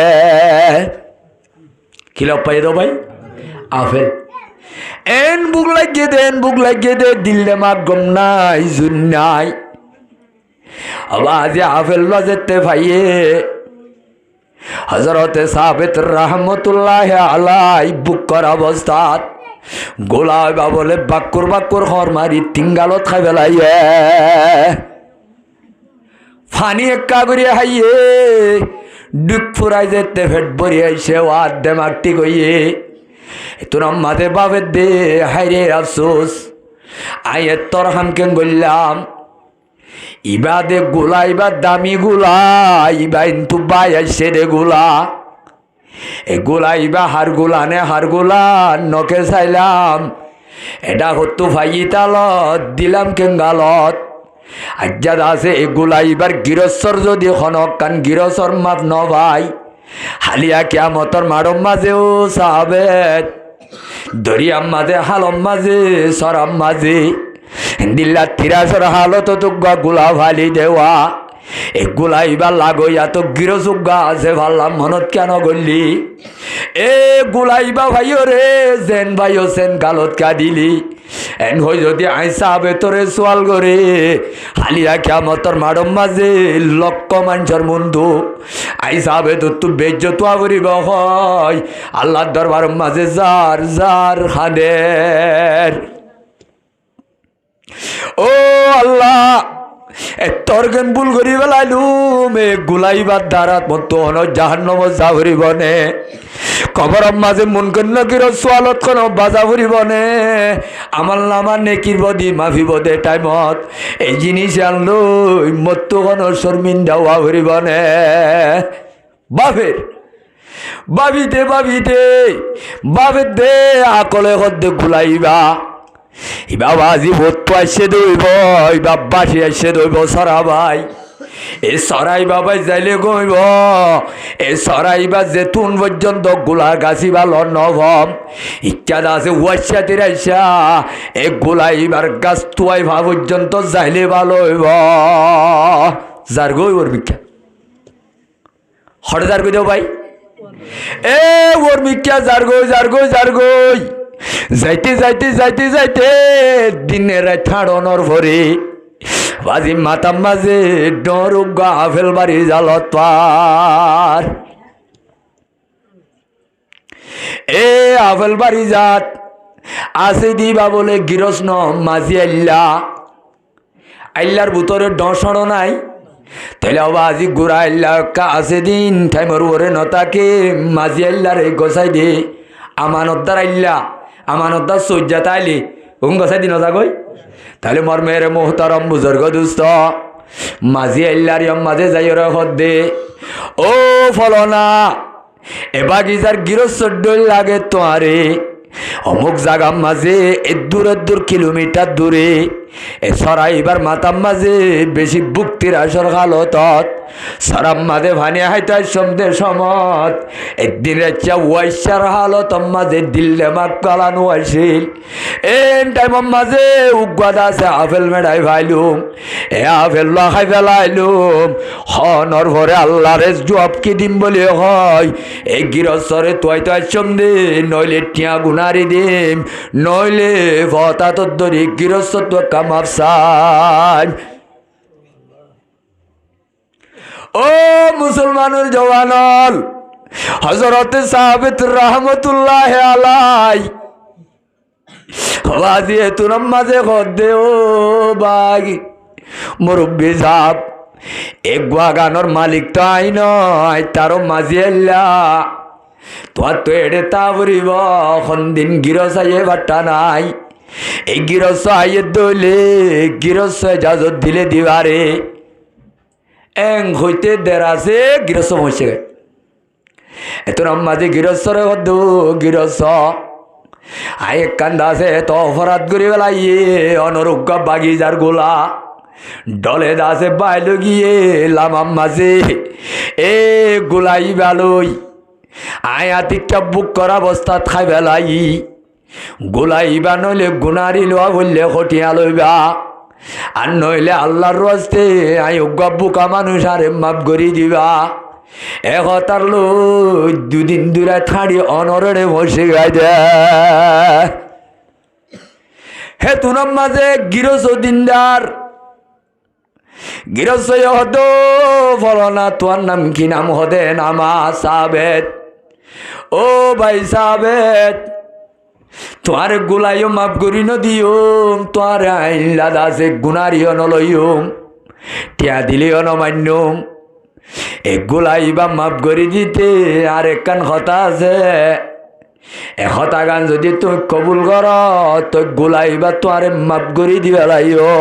কি লপ পাইয়ে দো ভাই আফেল এন বুক লাগিয়ে দে দিলে মা গম নাই জুন নাই আবাজে আফেল লজেতে ভাইয়ে হযরতে সাবিত রহমতুল্লাহ আলাই বুক কর অবস্থাত গোলাইবা বলে বাক্কুর বাক্কুর খর মারি তিঙ্গালত খাই বেলাইয়ে ফানি একা করিয়া হাইয়ে ডুক ফুরাই যেতে ফেট ভরি আইসে ওয়াদ দেমাকটি কইয়ে তোর আম্মাতে বাবের দে হাইরে আফসোস আয়ে তোর হামকে বললাম ইবাদে গুলা ইবা দামি গুলা ইবা কিন্তু বাই আইসে রে গুলা এগুলা ইবা হার গুলা নে হার গুলা নকে চাইলাম এটা হতো ভাই তালত দিলাম কেঙ্গালত আজ্জাদ আছে এগুলা ইবার গিরস্বর যদি খনক কান গিরস্বর মাপ ন ভাই হালিয়া কিয়ামতর মারম মাঝেও সাহাবেত দরিয়াম মাঝে হালম মাঝে সরাম মাঝে দিল্লা তিরাসর হালত তুগা গুলা ভালি দেওয়া এগুলা ইবার লাগইয়া তো গিরসুগা আছে ভাল্লাম মনত কেন গল্লি এ গুলাইবা ভাইও রে জেন ভাইও সেন গালত কা দিলি এন হই যদি আইসা বেতরে সোয়াল করে হালিয়া কিয়ামতর মারম মাঝে লক্ষ মানুষের বন্ধু আইসা বেতর তু বেজ্জত করিব হয় আল্লাহর দরবার মাঝে জার জার খাদের ও আল্লাহ তর্গেন ভুল করি বেলাইলুম এ গুলাইবার দ্বারা মতো হন জাহান্নম যা ভরিবনে কবর মাঝে মন কন্যা কির সোয়ালত কোন বাজা ভরিবনে আমার নামা নেকির বদি মাফি বদে টাইমত এই জিনিস আনলো মতো কোন শর্মিন্দা হওয়া ভরিবনে বাফের বাবিতে বাবিতে বাবের দে আকলে হদ্দে গুলাইবা ইবা বাজি ভোট আসে দইব ইবা বাসি আসে দইব সরা ভাই এ সরাই বাবাই যাইলে গইব এ সরাইবা যেতুন পর্যন্ত গোলা গাছি ভালো নভম ইচ্ছা আছে ওয়াইসা তিরাইসা এ গোলাইবার গাছ তুয়াই ভা পর্যন্ত যাইলে ভালো হইব যার গই ওর ভিক্ষা হরে যার গই দেও ভাই এ ওর ভিক্ষা যার গই যার গই যার গই যাইতে যাইতে যাইতে যাইতে দিনের ঠাড়নর ভরে বাজি মাতাম মাঝে ডর আফেল বাড়ি জালত পার এ আফেল বাড়ি জাত আছে দিবা বলে গিরস্ন মাঝি আল্লার ভিতরে ডসড় নাই তাহলে বাজি গুড়া আল্লাহ আছে দিন টাইমর ওরে নতাকে মাঝি আল্লাহরে গোসাই দে আমানতদার আল্লাহ আমানতদার সজ্জা তাইলে গোসাই দিন যাগই তাহলে মর মেরে মোহতারম বুজুর্গ দুস্থ মাঝি আল্লাহর মাঝে যাই হদ দে ও ফলনা এ বাগিচার গিরস্ত লাগে তোয়ারে অমুক জাগাম মাঝে দূর কিলোমিটার দূরে এ সরাইবার মাতাম মাঝে বেশি বুক্তির আসর হালতত সরাম মাঝে ভানে হাইতাই সন্ধ্যে সমত একদিন রাচ্চা ওয়াইসার হালত মাঝে দিল্লে মাক কালানো আসিল এন টাইম মাঝে উগাদ আছে আপেল মেডাই ভাইলুম এ আপেল লাখাই ফেলাইলুম হনর ভরে আল্লাহরে জব কি দিম বলে হয় এই গিরস্তরে তোয়াই তোয়াই সন্ধে নইলে টিয়া গুনারি দিম নইলে ভতা তদ্দরি গিরস্ত কামাবসান ও মুসলমানের জওয়ানল হযরতে সাবিত রহমতুল্লাহ আলাই বাজি তোর মাঝে খদ্দে ও বাগি মুরব্বী সাহ এক বাগানোর মালিক তো আই নয় তারও মাঝে এল্লা তোমার তো এড়ে তা বলিব দিন গিরসাইয়ে বাট্টা নাই এই গিরসাইয়ে দইলে গিরসাই যাজত দিলে দিবারে এং হইতে দেরাছে গিরস হয়েছে গে এত মাঝে গিরসরে হদ্দ গিরস আয় কান্দা আছে তো অপরাধ করি বেলাইয়ে অনরোগ্য বাগিজার গোলা ডলে দাসে বাইল গিয়ে লামাম মাঝে এ গোলাই বেলই আয় আতিকটা বুক করা অবস্থাত খাই বেলাই গোলাইবা নইলে গুনারি লোয়া বললে খটিয়া লইবা আর নইলে আল্লাহর রাস্তে আয় বুকা মানুষ আরে মাপ করি দিবা একতার লই দুদিন দূরে থাড়ি অনরে বসে গাই দে হে তুনাম মাঝে গিরস দিনদার গিরস হদ ফলনা তোর নাম কি নাম হদে নামা সাবেদ ও ভাই সাবেদ তোমার গোলাইও মাফ করি নদিও তোমার আইলা দাসে গুনারিও নলইম টিয়া দিলেও নমান্যম এক গোলাইবা মাফ করি দিতে আর একখান কথা আছে এখতা গান যদি তুমি কবুল কর তো গোলাইবা তোমার মাফ করি দিবে লাইও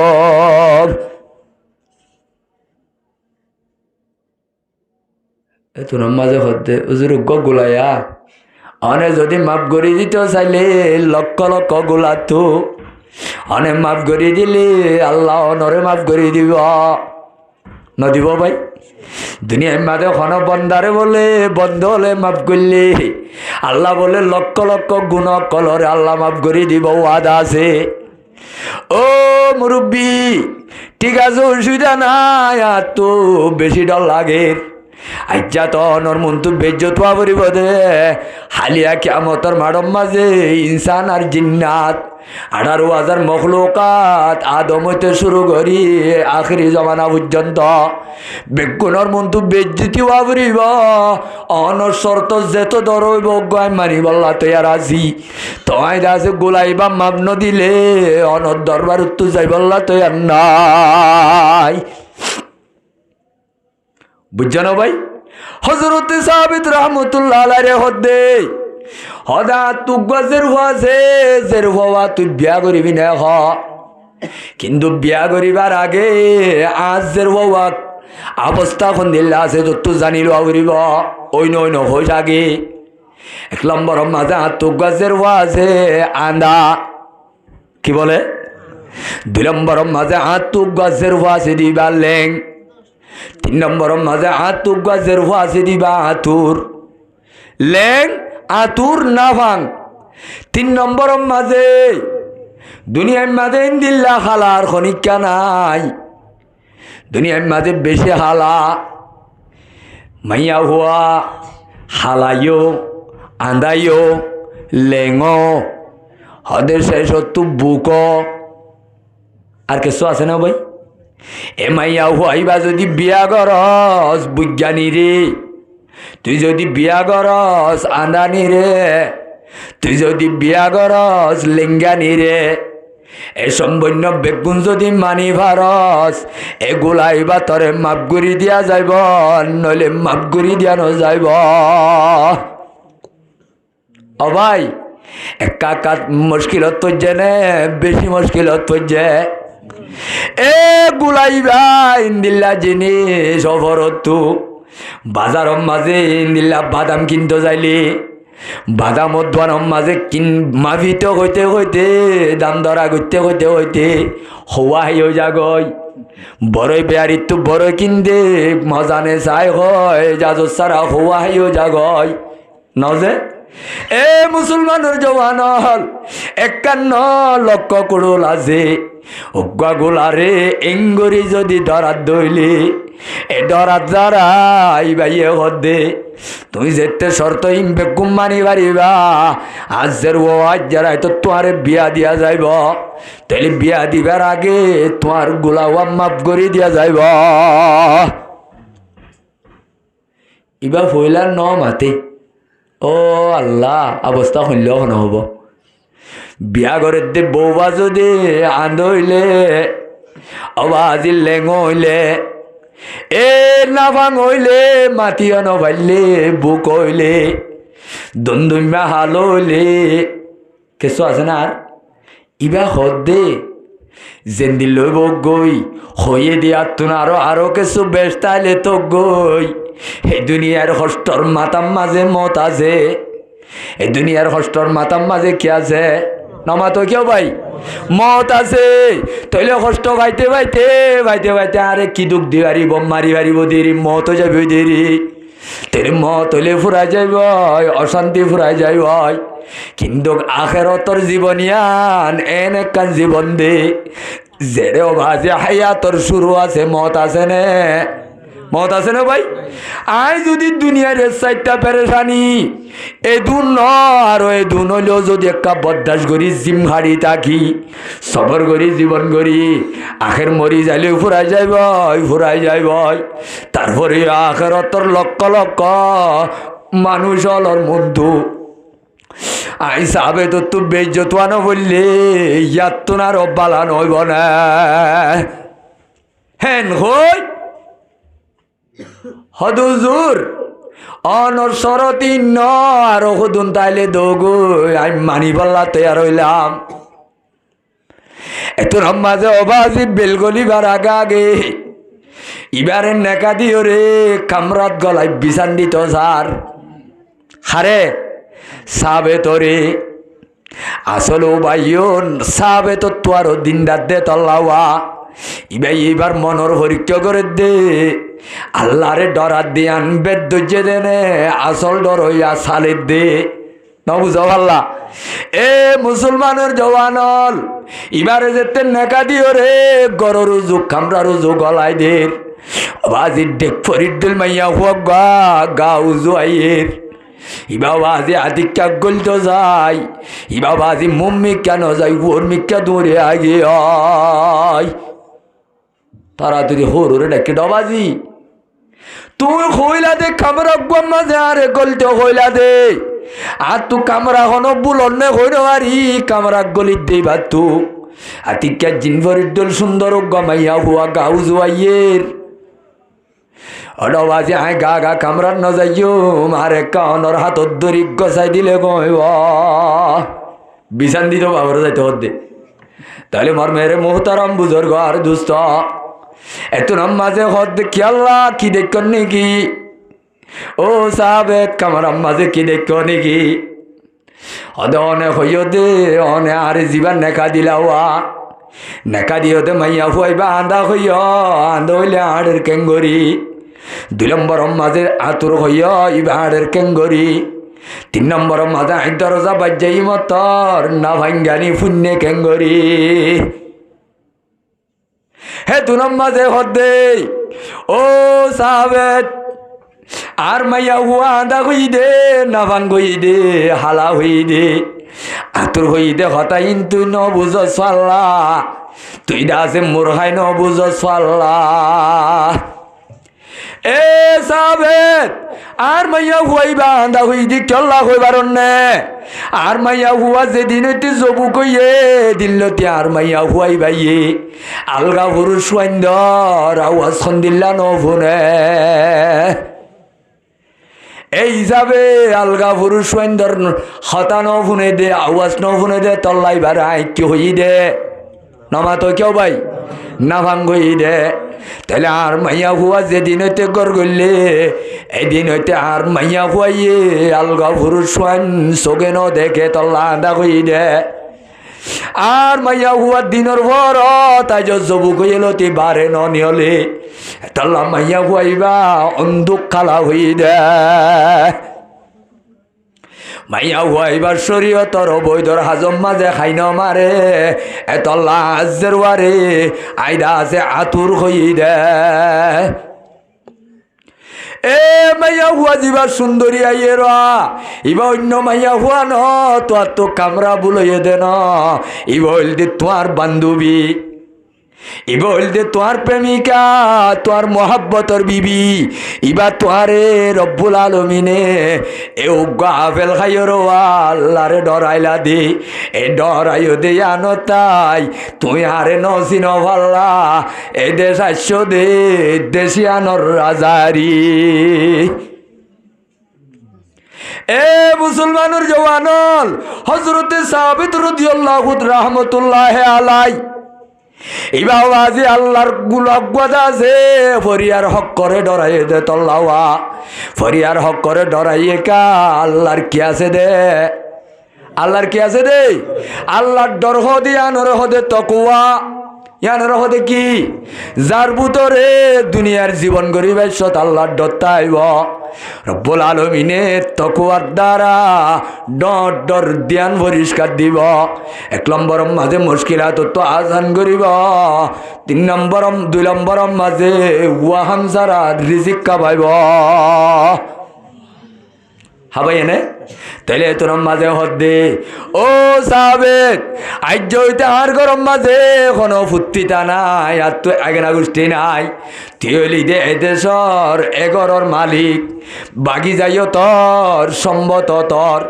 তোর মাঝে হতে উজুর গোলাইয়া অনে যদি মাফ করি দিতে চাইলে লক্ষ লক্ষ গোলা তো অনে মাফ করি দিলে আল্লাহ অনরে মাফ করি দিব নদিব ভাই দুনিয়ার মাঝে খন বন্দারে বলে বন্ধ হলে মাফ করলে আল্লাহ বলে লক্ষ লক্ষ গুণ কলরে আল্লাহ মাফ করি দিব ওয়াদা আছে ও মুরব্বী ঠিক আছে অসুবিধা নাই আর তো বেশি ডর লাগে আজ্জা তো অনর মন্তু বেজ্জত পরিব দে হালিয়া কিয়ামতর মাডম মাঝে ইনসান আর জিন্নাত 18,000 মখলুকাত আদম হইতে শুরু করি আখিরি জমানা পর্যন্ত বেগুনের মন্তু বেজ্জতি পরিব অনর শর্ত যেত ধরইব গায় মানি বল্লা তৈয়ার আছি তোমায় আছে গোলাইবা মাপ নদিলে অনর দরবার উত্তু যাই বল্লা তৈয়ার নাই বুঝছো ভাই হযরত সাবিত রহমাতুল্লাহ আলাইহি হদে হদা তুগজের ওয়াজে জের হওয়া তুই বিয়া করিবি না হ কিন্তু বিয়া করিবার আগে আজ জের হওয়া অবস্থা কোন দিল্লা আছে তো তুই জানিল আউরিব ওই নয় ন হই আগে 1 নম্বর মাঝে তুগজের ওয়াজে আন্দা কি বলে 2 নম্বর মাঝে তুগজের ওয়াজে দিবা লেং 3 নম্বর মাঝে আতুক গাছের ফাঁসি দিবা আতুর লেং আতুর না ভাঙ 3 নম্বর মাঝে দুনিয়ার মাঝে ইন্দিল্লা হালার খনিকা নাই দুনিয়ার মাঝে বেশি হালা মাইয়া হুয়া হালাইও আন্দাইও লেঙো হদের শেষ তু বুক আর কিছু আছে না ভাই এ মাইয়া হুয়াইবা যদি বিয়া করস বিজ্ঞানী রে তুই যদি বিয়া করস আন্দানি রে তুই যদি বিয়া করস লিঙ্গানি রে এ সম্পন্ন বেগুন যদি মানি ভারস এগুলাইবা তরে মাপ গুড়ি দিয়া যাইব নইলে মাপ গুড়ি দিয়া যাইব ও ভাই একা কাত মুশকিলত পড়ছে নে বেশি মুশকিলত পড়ছে এ গুলাইবা ইন্দিল্লা জিনিস অফরতু বাজার মাঝে ইন্দিল্লা বাদাম কিনতে যাইলে বাদাম দোয়ান মাঝে মাভিত হইতে হইতে দাম দরা করতে হইতে হইতে হওয়া হয়ে যাগই বড়ই বেয়ারি তো বড়ই কিনতে মজানে চাই হয় যাজ সারা হওয়া হয়ে যাগই নজে এ মুসলমানের জওয়ান হল 51 লক্ষ করোল আছে অজ্ঞা গোলারে এঙ্গরি যদি ধরাত দইলে এ ধরাত যারাই বাইয়ে হদে তুই যেতে শর্ত বেগুম মানি পারিবা আজের ও আজ যারাই তো তোমারে বিয়া দিয়া যাইব তাহলে বিয়া দিবার আগে তোমার গোলাওয়া মাপ করে দিয়া যাইব ইবা ফইলার ন মাতে ও আল্লাহ অবস্থা হইলেও নহব বিয়া ঘরে দে বৌবা যদি আন্দইলে অবাজি লেং হইলে এ না ভাঙইলে মাটিও নভাইলে বুক হইলে দন্দুমা হাল হইলে কিছু আছে না আর ইবা হদে জেন্দি লইব গই হয়ে দিয়া তুন আরো কিছু বেশ তাইলে তো গই এই দুনিয়ার কষ্টর মাতাম মাঝে মত আছে এই দুনিয়ার কষ্টর মাতাম মাঝে কি আছে নমা তো কেউ ভাই মত আছে তৈলে কষ্ট ভাইতে ভাইতে ভাইতে ভাইতে আরে কি দুঃখ দিবারি বম মারি বাড়িব দেরি মত যাবে দেরি তেরে মত হইলে ফুরাই যাইব অশান্তি ফুরাই যাইব কিন্তু আখেরতর জীবনিয়ান এন একখান জীবন দে জেরে ভাজে হায়াতর শুরু আছে মত আছে নে মত আছে না ভাই আই যদি দুনিয়ার চারটা পেরেশানি এদুন ন আরো এদুন হইলেও যদি একটা বদাস করি জিম হাড়ি থাকি সবর করি জীবন করি আখের মরি যাইলে ফুরাই যাইব তারপরে আখেরতর লক্ষ লক্ষ মানুষ হলর মধ্যে আই সাবে তো তু বেজতুয়ানো বললে ইয়াত তো না রব্বালা নইব না হেন হই হদুজুর অনর সরতি ন আরো হদুন তাইলে দোগো আমি মানি বললা তৈয়ার হইলাম এত মাঝে অবাজি বেলগলি বার আগে ইবারে নেকা দিও রে কামরাত গলায় বিছান দিত সার হারে সাবে তোরে আসলে ভাইয়ন সাবে তো তোর দিন রাত দে তল্লাওয়া ইবাই এবার মনর পরীক্ষা করে দে আল্লাহরে ডরাত দিয়ে আনবে দর্জে দেনে আসল ডর হইয়া সালের দে ন বুঝো আল্লাহ এ মুসলমানের জওয়ানল এবারে যেতে নেকা দিও রে গর রুজু কামরা রুজু গলায় দে বাজি ডেক ফরিদ দিল মাইয়া হুয়া গা উজু আইয়ের ইবা বাজি আদিক্যা গলতো যাই ইবা বাজি মুম্মি কেন যাই ওর মিক্কা দূরে আগে আয় তাড়াতাড়ি হরে ডাকে ডবাজি তুই হইলা দে কামরা গম মাঝে আরে গলতে হইলা দে আর তু কামরা হনো বুলনে হইল আরি কামরা গলিত দেই বাতু আতিক্যা জিনভরির দল সুন্দর গমাইয়া হুয়া গাউ জুয়াইয়ের অডবাজি আয় গা গা কামরার ন যাইও মারে কানর হাতত দড়ি গসাই দিলে গইব বিছান দিত বাবার যাইতে হদ্দে তাহলে মর মেরে মোহতারাম বুজুর্গ আর দুস্থ এত মাঝে হদ খেয়াল্লা কি দেখ নাকি ও সাবেত কামারাম মাঝে কি দেখ নাকি হদে অনে হইয় দে অনে আর জীবন নেকা দিলাওয়া নেকা দিও দে মাইয়া ফুয়াইবা আন্দা হইয় আন্দা হইলে আড়ের কেঙ্গরি 2 নম্বর মাঝে আতুর হইয় ইবা আড়ের কেঙ্গরি 3 নম্বর মাঝে আই দরজা বাজ্যাই মতর না ভাঙ্গানি ফুন্নে কেঙ্গরি হে 2 নম্বরে হদে ও সাবেত আর মাইয়া হুয়া আন্দা হই দে না ভাঙ্গ হই দে হালা হই দে আতুর হই দে হতাইন তুই ন বুঝ সাল্লা তুই দাসে মোর হাই ন বুঝ সাল্লা এ সাবেত আর মাইয়া হুয়াইবা আন্দা হই দি চল্লা হইবার নে আর মাইয়া হুয়া যেদিন হইতে জবু কইয়ে দিল্লতি আর মাইয়া হুয়াই বাইয়ে আলগা পুরুষ সুন্দর আওয়াজ সন্দিল্লা নফুনে এই হিসাবে আলগা পুরুষ সুন্দর হতা নফুনে দে আওয়াজ নফুনে দে তল্লাই বার আইকি হই দে নমা তো কেউ ভাই না ভাঙ্গ হই দে তাহলে আর মাইয়া হুয়া যেদিন হইতে গড় গড়লে এদিন হইতে আর মাইয়া হুয়াইয়ে আলগা পুরুষ সোয়ান চোখে ন দেখে তল্লা আদা কই দে আর মাইয়া হুয়া দিনের পর তাই জবু কইলতি বারে ন নিয়লে তল্লা মাইয়া হুয়াইবা অন্ধুক খালা হই দে মাইয়া হুয়াইবার শরীয়তর বৈধর হাজম মাঝে খাই ন মারে এতল্লা আজের ওয়ারে আইডা আছে আতুর হই দে এ মাইয়া হুয়া যিবা সুন্দরী আইয়ে রা ইবা অন্য মাইয়া হুয়া ন তোর তো কামরা বুলইয়ে দে ন ইবা হইল দি তোমার বান্ধবী ইবা হইলদে তোয়ার প্রেমিকা তোয়ার মহাব্বতর বিবি ইবা তোয়ারে রব্বুল আলমিনে এ উগ্গা আফেল খাইয়র আল্লাহরে ডরাইলা দে এ ডরাইও দে আনো তাই তুই আরে নসিন ভাল্লা এ দেশ আস্য দে দেশিয়ানর রাজারি এ মুসলমানের জওয়ানল হযরতে সাবিত রাদিয়াল্লাহু রাহমাতুল্লাহি আলাইহি ইবাবাজি আল্লাহর গুলাগবাজা আছে ফরিয়ার হক করে ডরাইয়ে দে তল্লাওয়া ফরিয়ার হক করে ডরাইয়ে কা আল্লাহর কি আছে দে আল্লাহর কি আছে দে আল্লাহর ডর হদে আনর হদে তাকওয়া ইয়ানর হদে কি যার ভিতরে দুনিয়ার জীবন গরিবের সত আল্লাহর ডর তাইব রব্বুল আলামিনের তাকওয়ার দ্বারা ডর ধ্যান পরিষ্কার দিব 1 নম্বর মাঝে মুশকিলাত তো আজান করিব 3 নম্বর 2 নম্বর মাঝে ওয়াহাম সারা রিজিক কাবাইব হাবাই এনে তাইলে তোর মাঝে হদ্দে ও সাবেক আজ হইতে আর গরম মাঝে কোনো ফুর্তিতা নাই আর তো আগেনা গোষ্ঠী নাই তিয়লি দে দেশর এগরর মালিক বাগি যাইও তোর সম্বত তোর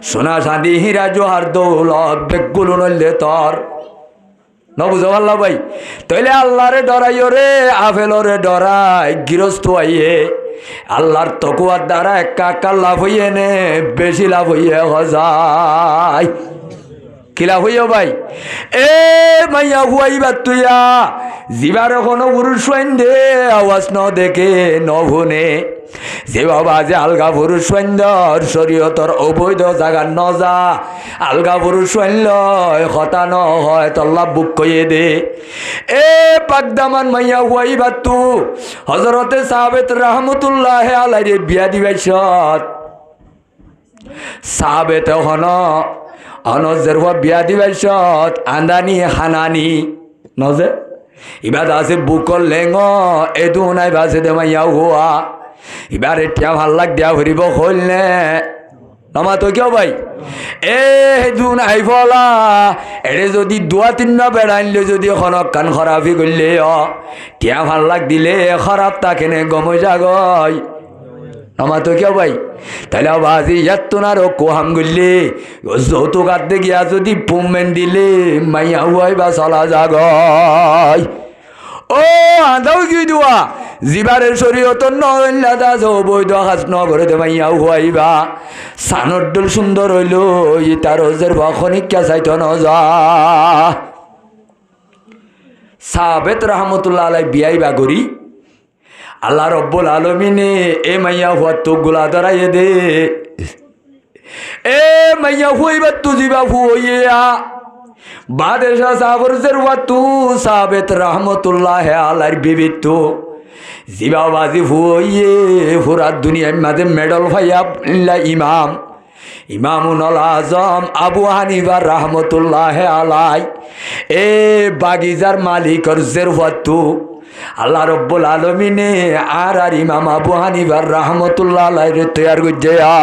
সোনা চাঁদি হীরা জোহার দৌলত বেগুলো নইলে তোর ন বুঝো আল্লাহ ভাই তাইলে আল্লাহরে ডরাইও রে আফেলরে ডরাই গৃহস্থ আইয়ে আল্লাহর তকুয়ার দ্বারা একা লাভ হইয়ে নে বেশি লাভ হইয়ে হজাই কি লাভ হইয়া ভাই এ মাইয়া হুয়াইবা তুইয়া জিবার কোনো পুরুষ দে আওয়াজ ন দেখে ন ভুনে যে বাবা যে আলগা পুরুষ সৈন্যর শরীয়তর অবৈধ জায়গা ন যা আলগা পুরুষ সৈন্য হতা ন হয় তল্লা বুক কইয়ে দে এ পাকদামান মাইয়া হুয়াইবা তু হযরতে সাহাবেত রাহমাতুল্লাহি আলাইহি বিয়া দিবাইছত সাহাবেত হন অনজের বিয়া দিবাইছত আন্দানি হানানি নজে ইবাদ আছে বুকল লেঙ্গ এদু নাই বাসে দে মাইয়া হুয়া এবার এটা ভাল লাগ দিয়া ভরিব হল নে নমা তো কেউ ভাই এ দুন আই ফলা এড়ে যদি 2-3 বেড়াইলে যদি খনক কান খরাফি করলে টিয়া ভাল লাগ দিলে খারাপ তাকে নে গমই যাগয় নমা তো কেউ ভাই তাহলে বাজি ইয়াত্তনার কোহাম গুললে যৌতু কাটতে গিয়া যদি পুমেন দিলে মাইয়া হুয়াই বা চলা যাগয় ও আদাও কি দুয়া জিবারের শরীয়ত নইল্লাদা বৈধ হাস নগরে দে মাইয়া হুয়াইবা সানডল সুন্দর হইল ই তার ওজের খনিকা চাইত ন যা সাবেত রহমতুল্লাহ আলাই বিয়াইবা গরি আল্লাহ রব্বুল আলমিনে এ মাইয়া হুয়া তো গুলা ধরাইয়ে দে এ মাইয়া হুয়াইবা তু জিবা হুইয়া বাদেশা সাবরজের ওয়াতু সাবেত রহমতুল্লাহ আলাইহির বিবিতু জিবাবাজি হুইয়ে পুরা দুনিয়ার মাঝে মেডল ভাইয়া ইমাম ইমামুল আজম আবু হানিফা রহমতুল্লাহ আলাই এ বাগিজার মালিকর জেরওয়াতু আল্লাহ রব্বুল আলমিনে আর ইমাম আবু হানিফা রহমতুল্লাহ আলাইহির তৈয়ার গুজয়া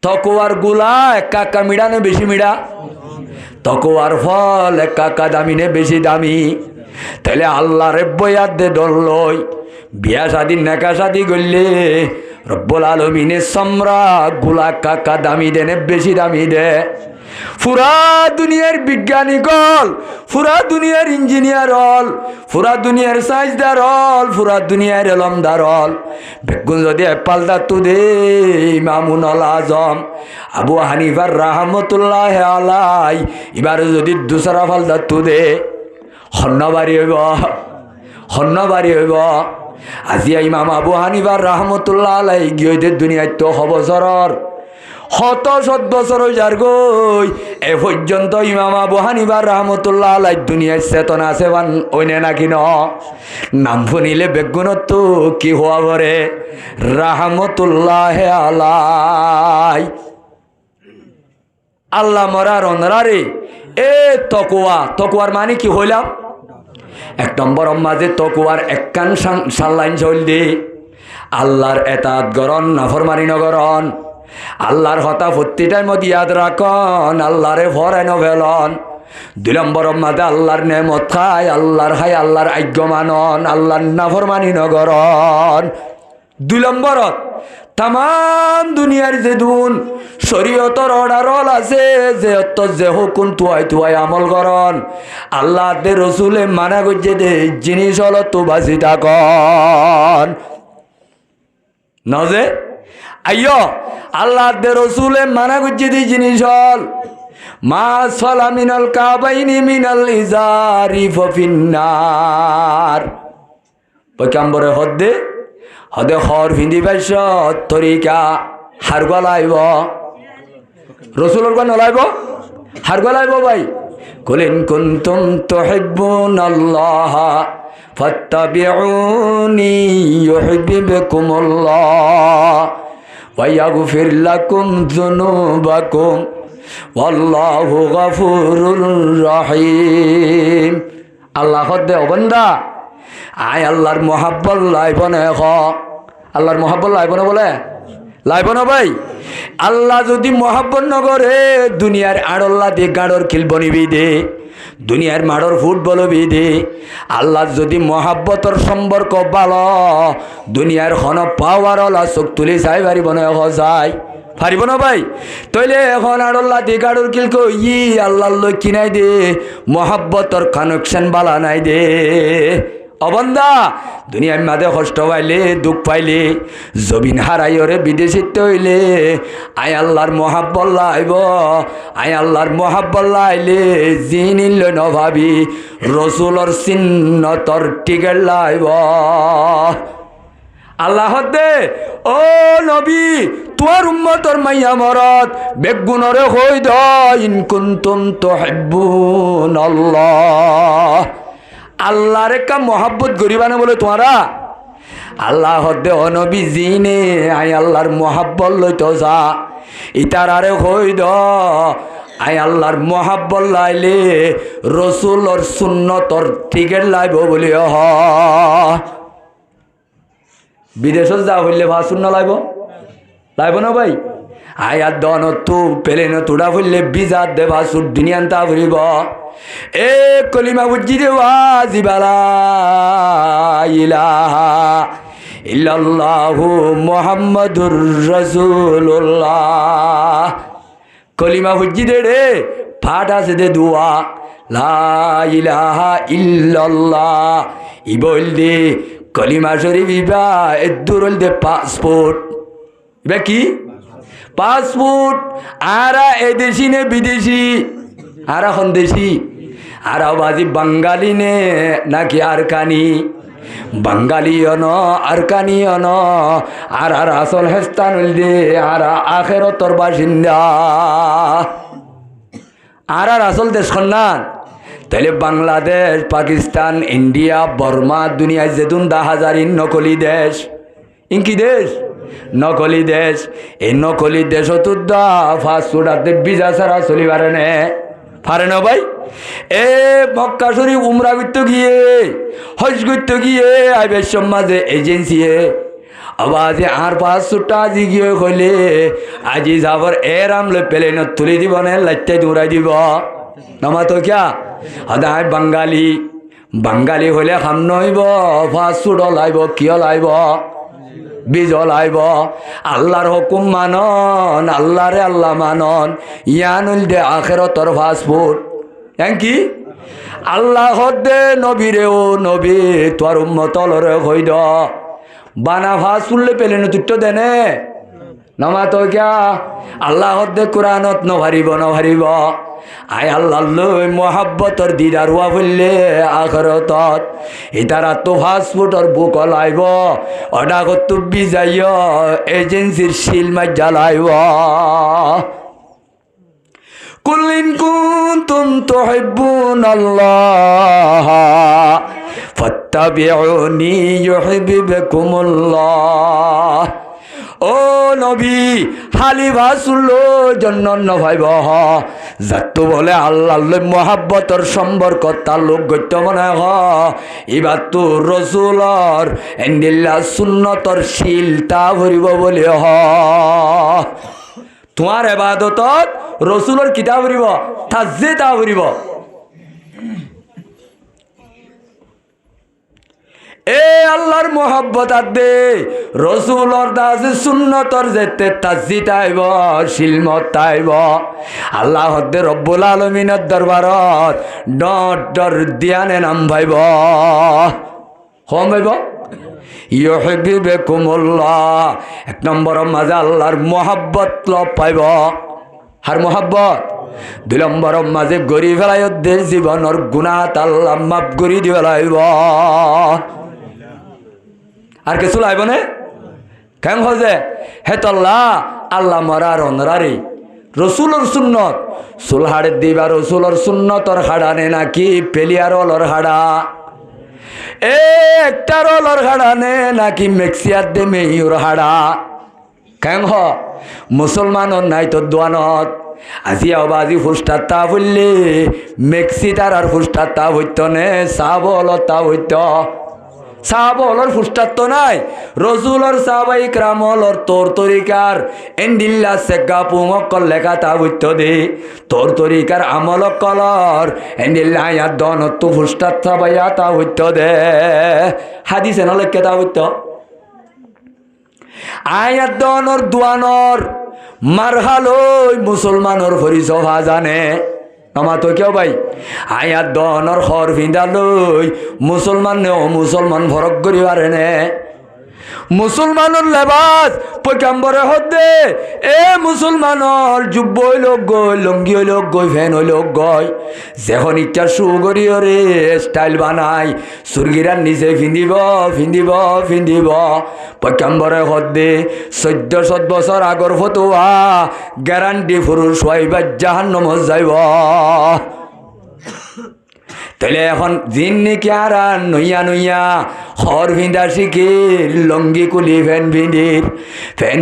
তকোয়ার গুলা একা মিড়া নে বেশি মিড়া তকোয়ার ফল একা দামি নে বেশি দামি তাহলে আল্লাহ রে বয়াত দে ডরলই বিয়া শাদী নেকা শাদী করলে রব্বুল আলমিনের সম্রা গুলা কাকা দামি দে নে বেশি দামি দে পুরা দুনিয়ার বিজ্ঞানী গল পুরা দুনিয়ার ইঞ্জিনিয়ার হল পুরা দুনিয়ার সাইজদার হল পুরা দুনিয়ার এলমদার হল বেগুন যদি পাল্টা তু দে ইমামুল আজম আবু হানিফার রহমতুল্লাহ আলাই এবার যদি দুসরা পাল্টা তু দে হন্নবাড়ি হইব আজিয়া ইমাম আবু হানিফার রহমতুল্লাহ আলাই গিয়ে দুনিয়ায় তো হবছরর 700 বছর যার গই এ পর্যন্ত ইমাম আবু হানিফা রহমতুল্লাহ আলাই দুনিয়ায় চেতনা আছে বান ওইনে নাকি ন নাম শুনিলে বেগুনত কি হওয়া পরে রহমতুল্লাহ আলাই আল্লাহ মরার অনরারে এ তকুয়ার মানে কি হইলাম 1 নম্বর মাঝে তকুয়ার একখান সাল্লাইন চল দে আল্লাহর এতাত গরণ নাফরমানি নগরণ আল্লাহর হতা প্রতিটার মধ্যে ইয়াদ রাখন আল্লাহরে ভরে নভেলন দুই নম্বর মাঝে আল্লাহর নেমত খায়, আল্লাহর খায়, আল্লাহর আজ্ঞ মানন, আল্লাহর নাফরমানি নগরন। দুই নম্বরত তাম দুনিয়ার যে দুন শরীয়তর অর্ডারল আছে যে অত যে হুকুম তুয়াই তুয়াই আমল করন, আল্লাহ দে রসুলে মানা করছে দে জিনিস হল তু বাঁচি থাকন নজে আইয় আল্লাহ দে রসুলে মানা করছে দি জিনিস হল মা সালা মিনাল কাবাইনি মিনাল ইজারি ফিন্নার। পয়গাম্বরে হদ্দে হদে খর ভিন্দি পাইছ তরিকা হার গলাইব, রসুলের গান নলাইব হার গলাইব ভাই। কুলিন কুনতুম তুহিব্বুনাল্লাহ ফাত্তাবিউনি ইউহিব্বুকুমুল্লাহ ওয়া ইয়াগফির লাকুম যুনুবাকুম ওয়াল্লাহু গফুরুর রহিম। আল্লাহ হদ্দে ও বান্দা আয় আল্লাহর মোহাব্বত লাইব না, আল্লাহর মোহাব্বত লাইব না বলে লাইব না ভাই। আল্লাহ যদি মোহাব্বত নগরে দুনিয়ার আড়ল্লা দিয়ে গাড়র খিলব নিবি দে, দুনিয়ার মাড়র ফুটবল বিদে। আল্লাহ যদি মোহাব্বতর সম্পর্ক ভালো দুনিয়ার খন পাওয়ারলা চোখ তুলি চাই পারিব না যায় পারিব না ভাই। তইলে এখন আড়ল্লা দিয়ে গাড়র খিলক ই আল্লাহ লই কিনাই দে, মোহাব্বতর কানেকশন বালা নাই দে। অবন্দা দুনিয়ার মাঝে কষ্ট পাইলে দুঃখ পাইলে জবিন হারাইরে বিদেশিতে হইলে আয় আল্লাহর মোহাব্বত লাইব, আয় আল্লাহর মোহাব্বত লাইলে জিনিল নভাবি রসুলর চিহ্নতর টিকেট লাইব। আল্লাহ দে ও নবী তোর উম্মতর মাইয়া মরত বেগুনরে হই দ ইন কুনতুম তুহিব্বুনাল্লাহ। আল্লাহর একটা মহাব্বত গরিবানে বলে তোমারা আল্লাহ দে অনবী জিনে আই আল্লাহর মহাব্বত লইতো যা ইতার আরে হই দ আই আল্লাহর মহাব্বত লাইলে রসুলর সুন্নতর টিকেট লাইব বলি হ। বিদেশত যা হইলে ভা শূন্য লাইব লাইব না ভাই। আয়ার দন তু পেলে ন তুড়া ফুললে বিজাত দে ভাসুর দুনিয়ান্তা ফুরিব এ কলিমা বুঝি দে ওয়াজিবালা ইলাহা ইল্লাল্লাহু মুহাম্মাদুর রাসূলুল্লাহ। কলিমা বুঝি দে রে ফাট আছে দে দুয়া লা ইলাহা ইল্লাল্লাহ ই বল দে কলিমা শরীফ ইবা এদুর দে পাসপোর্ট ইবা কি পাসপোর্ট। আরা এদেশি নে বিদেশি, আরা এখন দেশি, আরা বাজি বাঙালি নে নাকি আরকানি, বাঙালিও ন আরকানিও ন। আর আর আসল হেস্তান হইল দে আরা আখেরতর বাসিন্দা, আর আর আসল দেশ খন্নান। তাহলে বাংলাদেশ পাকিস্তান ইন্ডিয়া বর্মা দুনিয়ায় যেতুন 10,000 নকলি দেশ, ইনকি দেশ নকলি দেশ। এই নকলি দেশ তুদ্দা ফাস্ট ফুডাতে বিজা ছাড়া চলি পারে নে পারে না ভাই। এ মক্কা শরীফ উমরা করতে গিয়ে হজ করতে গিয়ে আইবের সমাজে এজেন্সিয়ে আবার আর 500টা আজি গিয়ে কইলে আজি যাবার এর আমলে পেলে ন তুলি দিব না লাইতে দৌড়াই দিব নামা তো ক্যা আদায় বাঙালি বাঙালি হলে খাম নইব ফাস্ট ফুড লাইব কিয় লাইব বীজ লাইব। আল্লাহর হুকুম মানন আল্লাহরে আল্লাহ মানন ইয়ানুল দে আখেরতর ফাস্টফুড কি আল্লাহ দে নবীরে ও নবী তোর উম্মতলরে হই দ বানা ফাস্টফুডলে পেলে তুত্য দেনে নমা তো ক্যা আল্লাহ দে কোরআনত নভারিব নভারিব। আয় আল্লাহ লই মোহাব্বতর দিদার হুয়া ফুললে আখরতত ইতারা তো ফাস্টফুডর বুক লাইব অডা কত বিজাইয় এজেন্সির শিল মাই জ্বালাইব। কুল ইন কুনতুম তুহিব্বুনাল্লাহ ফাত্তাবিউনি ইউহিব্বুকুমুল্লাহ। ও নবী হালি ভাসুল্লো জন্য নভাইব যাতো বলে আল্লাহ মহাব্বতর সম্পর্ক তার লোক গত্য মনে হ এবার তো রসুলর এন্ডিল্লা সুন্নতর শিল তা ভরিব বলে হ। তোমার এবাদতত রসুলর কিতা ভরিব তাজে তা ভরিব এ আল্লাহর মোহাব্বত আদে রসুলর দাসে সুন্নতর যেতে তাজি তাইব শিলমত তাইব আল্লাহ হদ্দে রব্বুল আলমিনের দরবারত ডট ডর দিয়ানে নাম ভাইব হম ভাইব ইউহিব্বুকুমুল্লাহ এক নম্বর মাঝে আল্লাহর মোহাব্বত লব পাইব আর মোহাব্বত দুই নম্বর মাঝে গড়ি ফেলাই দেশ জীবনের গুণাত আল্লাহ মাফ করি দি ফেলাইব আর কিছু লাইব নে কেন হজে হেতল্লা আল্লাহ মরার অনরারি রসুলর সুন্নত চুল হাড়ে দিবা রসুলর সুন্নতর হাড়া নে নাকি পেলিয়ার অলর হাড়া এ একটা অলর হাড়া নে নাকি মেক্সিয়ার দে মেয়ুর হাড়া কেন হ মুসলমানর নাই তো দোয়ানত আজি আবাজি ফুষ্টার তা বললে মেক্সি তার আর ফুষ্টার তা হইত নে সাবল তা হইত সাহাবলর ফুষ্টার তো নাই রসুলর সাহাবাই ক্রামলর তোর তরিকার এন্ডিল্লা সেগা পুঙকল লেখা তা হইত দে তোর তরিকার আমল কলর এন্ডিল্লা আয়াত দনত ফুষ্টার সাবাইয়া তা হইত দে হাদিসে নলেখে তা হইত আয়াত দনর দুয়ানর মারহালই মুসলমানর পরিচয় জানে আমার তো কেউ ভাই আয়াত দনর হর ভিন্দালই মুসলমান নে ও মুসলমান ফরক করি পারে নে মুসলমানের লেবাস পয়গাম্বরে হদে এ মুসলমানের যুব্ব হইল গই লঙ্গি হইল গই ফ্যান হইল গই যখন ইচ্ছা সুগরি রে স্টাইল বানাই সুরগিরার নিচে ফিন্দিব ফিন্দিব ফিন্দিব পয়গাম্বরে হদে 1400 বছর আগর ফতোয়া গ্যারান্টি পুরুষ হইবা জাহান্নামে যাইব তাহলে এখন জিন নাকি আর নইয়া নইয়া হর ভিন্দা শিখির লঙ্গি কুলি ফ্যান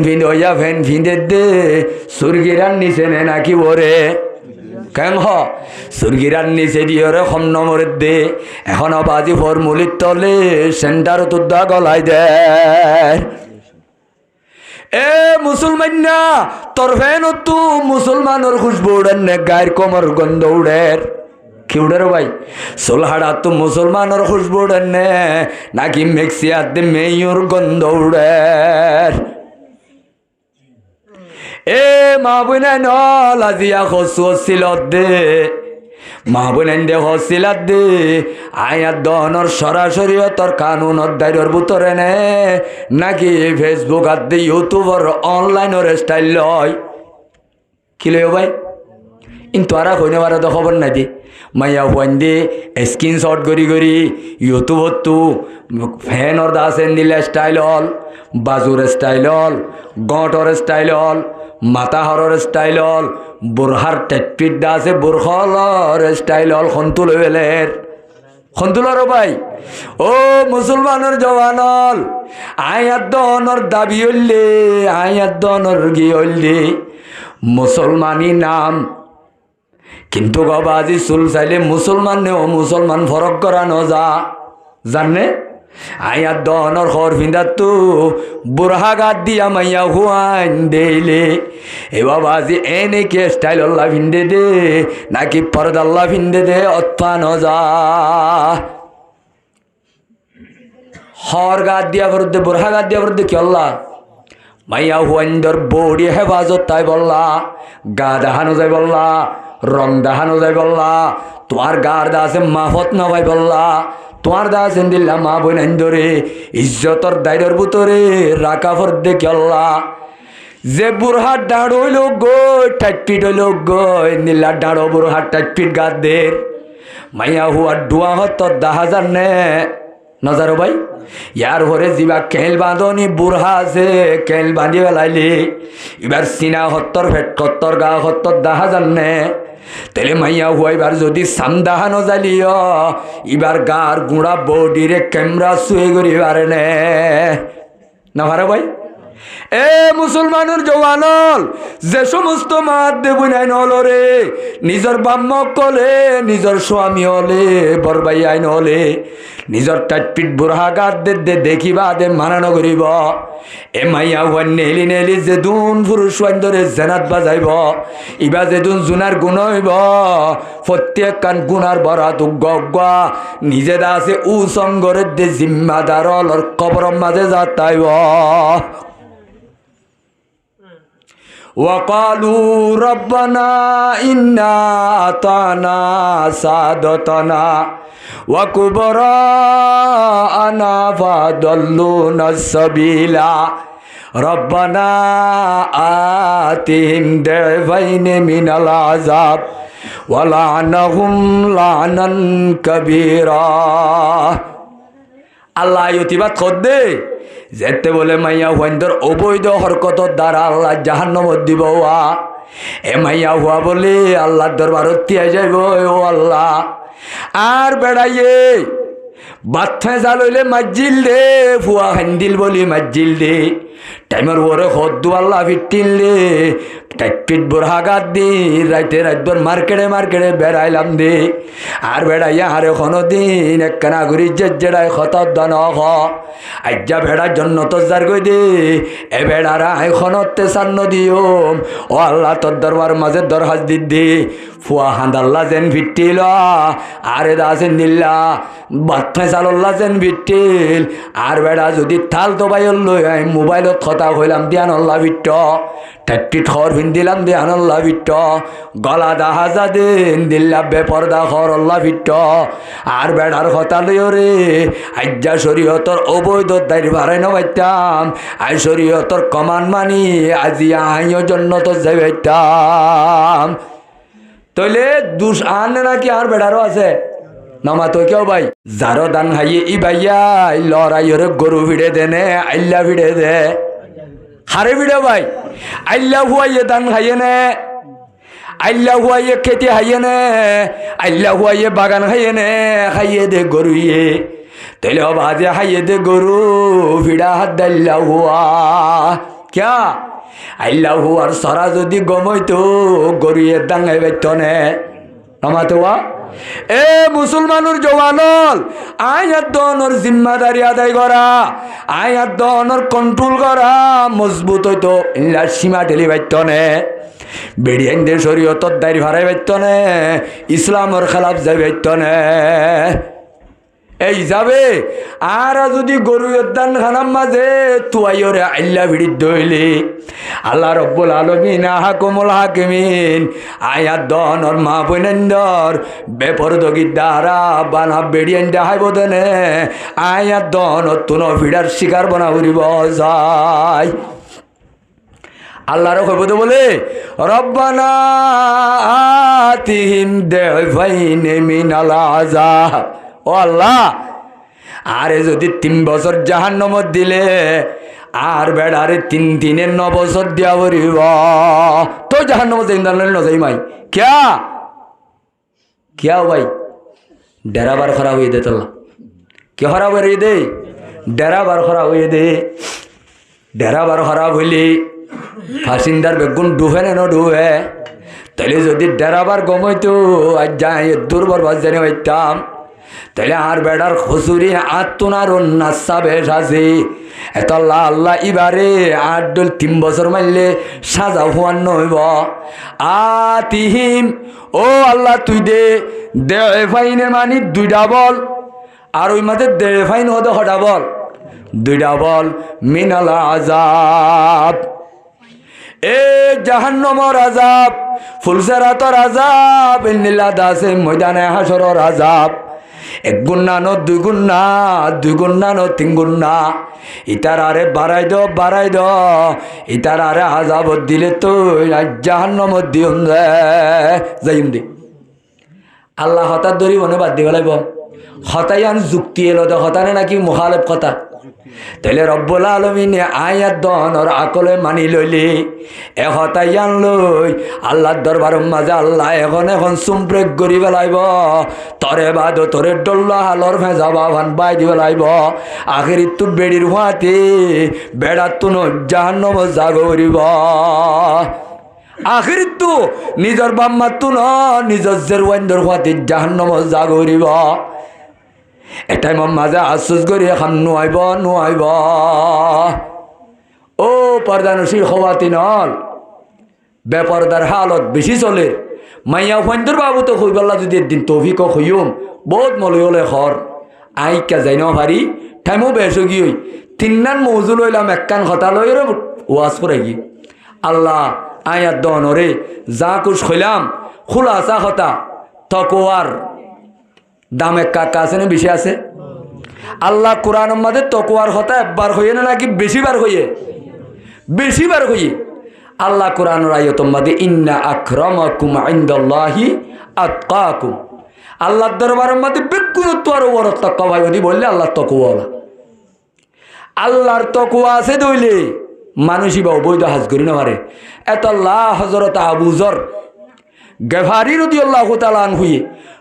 ভিন্দ হইয়া ফ্যান ভিন্দে দে সুরগিরার নিচে নে নাকি ওরে কেন হ সুরগিরার নিচে দিয়ে রে কম নম্বরের দে এখন বাজি ফর্মুলির তলে সেন্টার তুদ্দা গলাই দে এ মুসলমান না তোর ফ্যান তু মুসলমানের খুশবু উড়েন নে গায়ের কোমর গন্ধ উড়ের কি উড়ের ভাই সোলহাড়া তো মুসলমানের খুশবু উড়েন নে নাকি মেক্সিয়াতে মেয়ুর গন্ধ উড়ের এ মা বোনে নজিয়া খসুছিল দে মা বোনেন দে হসিলাত দে আয়াত দহনর সরাসরি তোর কানুন অধ্যায়ের ভিতরে নে নাকি ফেসবুক আর দে ইউটিউবর অনলাইনের স্টাইল লয় কি লয় ভাই কিন্তু আর হইনে পারে তো খবর নাই দি মাইয়া হুয়ান দে স্ক্রিনশট করি ইউটিউবত তো ফ্যানর দাসেন দিলে স্টাইল হল বাজুর স্টাইল হল গটর স্টাইল হল মাথা হরর স্টাইল হল বুরহার টেটপিট দা আছে বুরখলর স্টাইল হল খন্তুল বেলের খন্তুলর ভাই ও মুসলমানের জওয়ানল আয়াত দনর দাবি হইলে আয়াত দনর গি হইলে মুসলমানি নাম কিন্তু গবাজি চুল চাইলে মুসলমান নে ও মুসলমান ফরক করানো জানে আয়াত দহনর খর ফিন্দার তো বুড়হা গাত দিয়া মাইয়া হুয়ান দেইলে এ বাবাজি এনে কে স্টাইল আল্লাহ ফিন্দে দে নাকি পর্দাল্লাহ ফিন্দে দে অত্পা নজা হর গাত দিয়া ফরদে বুড়হা গাত দিয়া ফরদে কি আল্লাহ মাইয়া হুয়াইন্দর বড়ি হেফাজত তাই বললা গা দেখানো যায় বললা রং দেখানো যায় বললা তোমার গার দা আছে মাফত নবাই বললা তোমার দা আছেন দিল্লা মা বোন ধরে ইজ্জতর দায়িত্বর ভিতরে রাখা ফর দেখি আল্লাহ যে বুড়হাট ডাঁড় হইল গই টাইটপিট হইল গই নীলা ডাঁড়ো বুড়হাট টাইটপিট গাত দের মাইয়া হুয়ার ডুয়া হত 10,000 নে নজারো ভাই ইয়ার ভরে যা কেল বাঁধনি বুড়হা আছে কেল বাঁধি পেলাইলি এবার সিনা হত্তর ফেট কত্তর গা হত্তর 10,000 নে তেলে মাইয়া হুয়া এবার যদি সামদাহানো জ্বালিও এবার গার গুঁড়া বডিরে ক্যামেরা শুয়ে করি পারে নে না ভারে ভাই এ মুসলমানের জওয়ানল যে সমস্ত মাত দেবই নাই নলরে নিজর বাম্মক কলে নিজর স্বামী হলে বরবাই আইন হলে নিজর টাটপিট বুড়া গাত দে দেখিবা দে মানানো করিব এ মাইয়া হুয়ান নেলি নেলি যে দুন পুরুষ ধরে জেনাত বাজাইব ইবা যে দুন জুনার গুণ হইব প্রত্যেক কান গুনার বরা দুগ্গা নিজে দা আছে উ সঙ্গরের দে জিম্মাদার অলর কবর মাঝে যাতাইব وقالوا ربنا إنا أطعنا سادتنا وكبراءنا فأضلونا السبيل ربنا آتهم ضعفين من العذاب ولعنهم لعنا كبيرا আল্লাহ ইতিবাদ খদ্দে যেতে বলে মাইয়া হুয়াইন্দর অবৈধ হরকতর দ্বারা আল্লাহ জাহান্নামত দিব এ মাইয়া হুয়া বলে আল্লাহর দরবারত তিয়া যাইব ও আল্লাহ আর বেড়াইয়ে বাচ্চা জাল হইলে মাজ্জিল দে ফুয়া হান্দিল বলি মাজ্জিল দে টাইমের ওরে হদ্দু আল্লাহ ফিটিল দে টাইপিট বোরহাগাত দি রাইতে রাতভর মার্কেটে বেড়াইলাম দে আর বেড়াইয়া আরে কোনো দিন একখানা ঘুরি জেড়াই খতর দান আজ্জা ভেড়ার জন্য তোর গই দে এ বেড়ারা এখনতে সান্ন দিও ও আল্লাহ তোর দরবার মাঝে দরহাজ দি ফুয়া হান্দাল্লা যেন ভিটিল আরে দাসেন দিল্লা বাচ্চা চাল্লা যেন ভিটিল আর বেড়া যদি থাল তো বাইল লই মোবাইলত কথা হইলাম দিয়ান আল্লাহ ভিট ঠাট্টি খর দিলাম দিয়ান আল্লাহ ভিট গলা দাহাজা দিন দিল্লা বেপরদা খর আল্লাহ ভিট আর বেড়ার কথা লইও রে আজ্জা শরীয়তর অবৈধ দায়ী ভাড়াই নবাইতাম আই শরীয়তর কমান মানি আজি আইও জন্য তো যাইতাম তইলে দুষ আনে নাকি আর বেড়ারও আছে নামা তো কেউ ভাই যারো দান হাইয়ে ই ভাইয়াই লড়াইরে গরু ভিড়ে দেনে আল্লা ভিড়ে দে হারে ভিড়ে ভাই আল্লা হুয়াইয়ে দান খাইয়ে নে আল্লা হুয়াইয়ে খেতে হাইয়ে নে আল্লা হুয়াইয়ে বাগান খাইয়ে নে খাইয়ে দে গরুইয়ে তইলে বাজে হাইয়ে দে গরু ভিড়া হাত দাল্লা হুয়া ক্যা আল্লাহ হুয়ার সরা যদি গমইতো গরুয়ে দাঙ্গাই বাইত নে নমাতো এ মুসলমানুর জওয়ানল আয়াত দনর জিম্মাদারি আদায় করা আয়াত দনর কন্ট্রোল করা মজবুত হইতো ইল্লা সীমা ঠেলি বাইত নে বেড়িয়ানদের শরীয়তর দায়ী ভাড়াই বাইত নে ইসলামর খেলাফ যাই বাইত নে এই যাবে আর যদি গরু উদ্যান খানার মাঝে তুয়াইরে আল্লাহ ভিড়িত দইলে আল্লাহ রব্বুল আলামিন হাকুমুল হাকিমিন আয়াত দনর মা বইনন্দর বেপরদগি দ্বারা বানা বেড়িয়ান দেখাইব দেনে আয়াত দন তুন ভিড়ার শিকার বনা উড়িব যায় আল্লাহর কইব তো বলে রব্বানা আতিহিম দাইফাইন মিনাল আযাব ও আল্লাহ আরে যদি 3 বছর জাহান্নামত দিলে আর বেড়ারে 9 বছর দিয়া বরিব তো জাহান্নামত ইন্দাল নজাই মাই क्या भाई डेरा बार खराब हुई दे तल्ला क्या खराब हो रही दे डेरा बार खराब हुई दे डेरा बार खराब हुई फासिंदार बेगुन डुबे न डुबे तले যদি डेरा बार गमইতো আজ যাই দুর্বল বাজ জানে হইতাম তাহলে আর বেড়ার খসুরি আত্মনার নাসা বেশ আছে এত আল্লাহ আল্লাহ এবারে 3 বছর মারলে সাজা হওয়ার নইব আতিহিম ও আল্লাহ তুই দে ফাইনে মানি 2টা বল আর ওই মাঝে ফাইন হতে হটা বল 2টা বল মিনাল আযাব এ জাহান্নামের আযাব ফুলসেরাতের আযাব ইন্নিল্লা দাসে ময়দানে হাসরের আযাব 1 গুণ না 2 গুণ না 2 গুণ না 3 গুণ না ইতার আরে বাড়াই দো ইতার আরে আযাব দিলে তো জাহান্নামত দিউন যাইম দি আল্লাহ হঠাৎ ধরি মনে বাদ দি ফেলাইব হতাই আন যুক্তি এলো তো হতানে নাকি মুখালেফ কথা তাইলে রব্বুল আলামিনে আয়াত দনর আকলে মানি লইলি এহতাই আনলই আল্লাহর দরবার মাঝে আল্লাহ এখন সুম্প্রেক করি পেলাইব তরে বাদ তোরে ডল্লা হালর ভেজা বাভান বাই দি পেলাইব আখেরি তু বেড়ির হুয়াতে বেড়া তুন জাহান্নম জাগরিব আখেরি তু নিজর বাম্মা তুন নিজর জেরওয়াইন্দর হুয়াতে জাহান্নম জাগরিব এটাই মাঝে আশ্বাস করি এখন নোয়াইব ও পর্দানশীল হওয়াতি নল বেপরদার হালত বেশি চলে মাইয়া ফন্দর বাবু তো হইবাল্লা যদি একদিন তৌফিক হইম বহুত মলয়লে হর আইকা যাই ন ভারি ঠাইমও বেশ গিয়ে তিননান মৌজুল হইলাম একখান কথা লই ওয়াজ করে গি আল্লাহ আয়াত দনরে যা কুশ হইলাম খোলা আসা কথা তকোয়ার দাম এক কাকা আছে না বেশি আছে আল্লাহ কোরআন মধ্যে তকওয়ার কথা একবার হইয়ে না নাকি বেশিবার হইয়ে আল্লাহ কোরআনের আয়াত মধ্যে ইন্না আকরামাকুম ইনদাল্লাহি আতকাকুম আল্লাহর দরবারের মধ্যে বেগুনত্ব আর বড় তাকওয়া ভাই যদি বললে আল্লাহ তকওয়ালা আল্লাহর তকওয়া আছে দইলে মানুষই বা বৈধ হাজ করি না পারে এত আল্লাহ হযরত আবু যর গফারি রাদিয়াল্লাহু তাআলা আনহু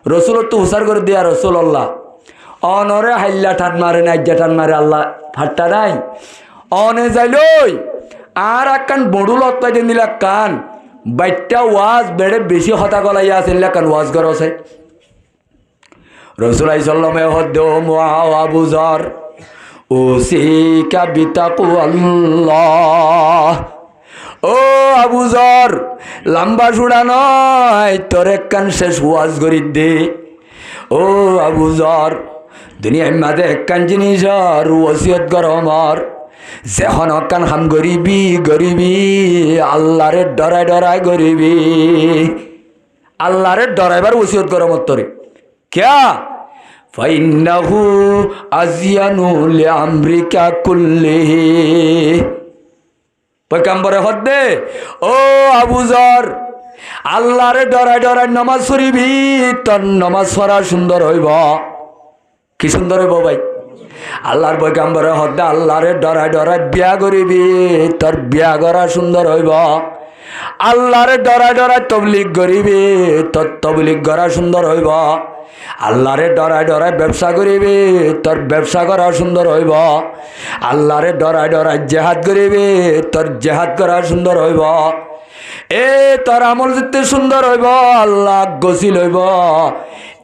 রসুলত তো হুসার করে দেয়া রসুল্লাহ অনরে হাইল্লা ঠাট মারে না আজ্জা ঠাট মারে আল্লাহ ফাট্টা নাই অনে যাইলই আর একখান বড়ুল অত্যাই দিন দিলা কান বাইটটা ওয়াজ বেড়ে বেশি হতা গলাইয়া আছে কান ওয়াজ কর আছে রসুল আইসাল্লামে হদ্দে আবু যর উসিকা বিতাকওয়াল্লাহ ও আবু যর লম্বা সুড়া নয় তোর একখান শেষ ওয়াজ করি দে ও আবু যর দুনিয়ার মাঝে একখান জিনিসর ওসিয়ত কর আমার যখন একখান হাম গরিবি আল্লাহরে ডরাই গরিবি আল্লাহরে ডরাইবার ওসিয়ত কর মত তোরে ক্যা ফাইন্নাহু আজিয়ানু লিআমরিকা কুল্লিহি পয়গম্বরে হদ্দে ও আবু যর আল্লাহরে ডরাই নামাজ পড়িবি তোর নামাজ পড়া সুন্দর হইব কি সুন্দর হইব ভাই আল্লাহর পয়গম্বরে হদ্দে আল্লাহরে ডরাই বিয়া করিবি তোর বিয়া করা সুন্দর হইব আল্লাহরে ডরাই তবলিগ করিবি তোর তবলিগ করা সুন্দর হইব আল্লাহরে ডরাই ব্যবসা করিবি তোর ব্যবসা করা সুন্দর হইব আল্লাহরে ডরাই জেহাদ করিবি তোর জেহাদ করা সুন্দর হইব এ তোর আমল যেতে সুন্দর হইব আল্লাহ গসিল হইব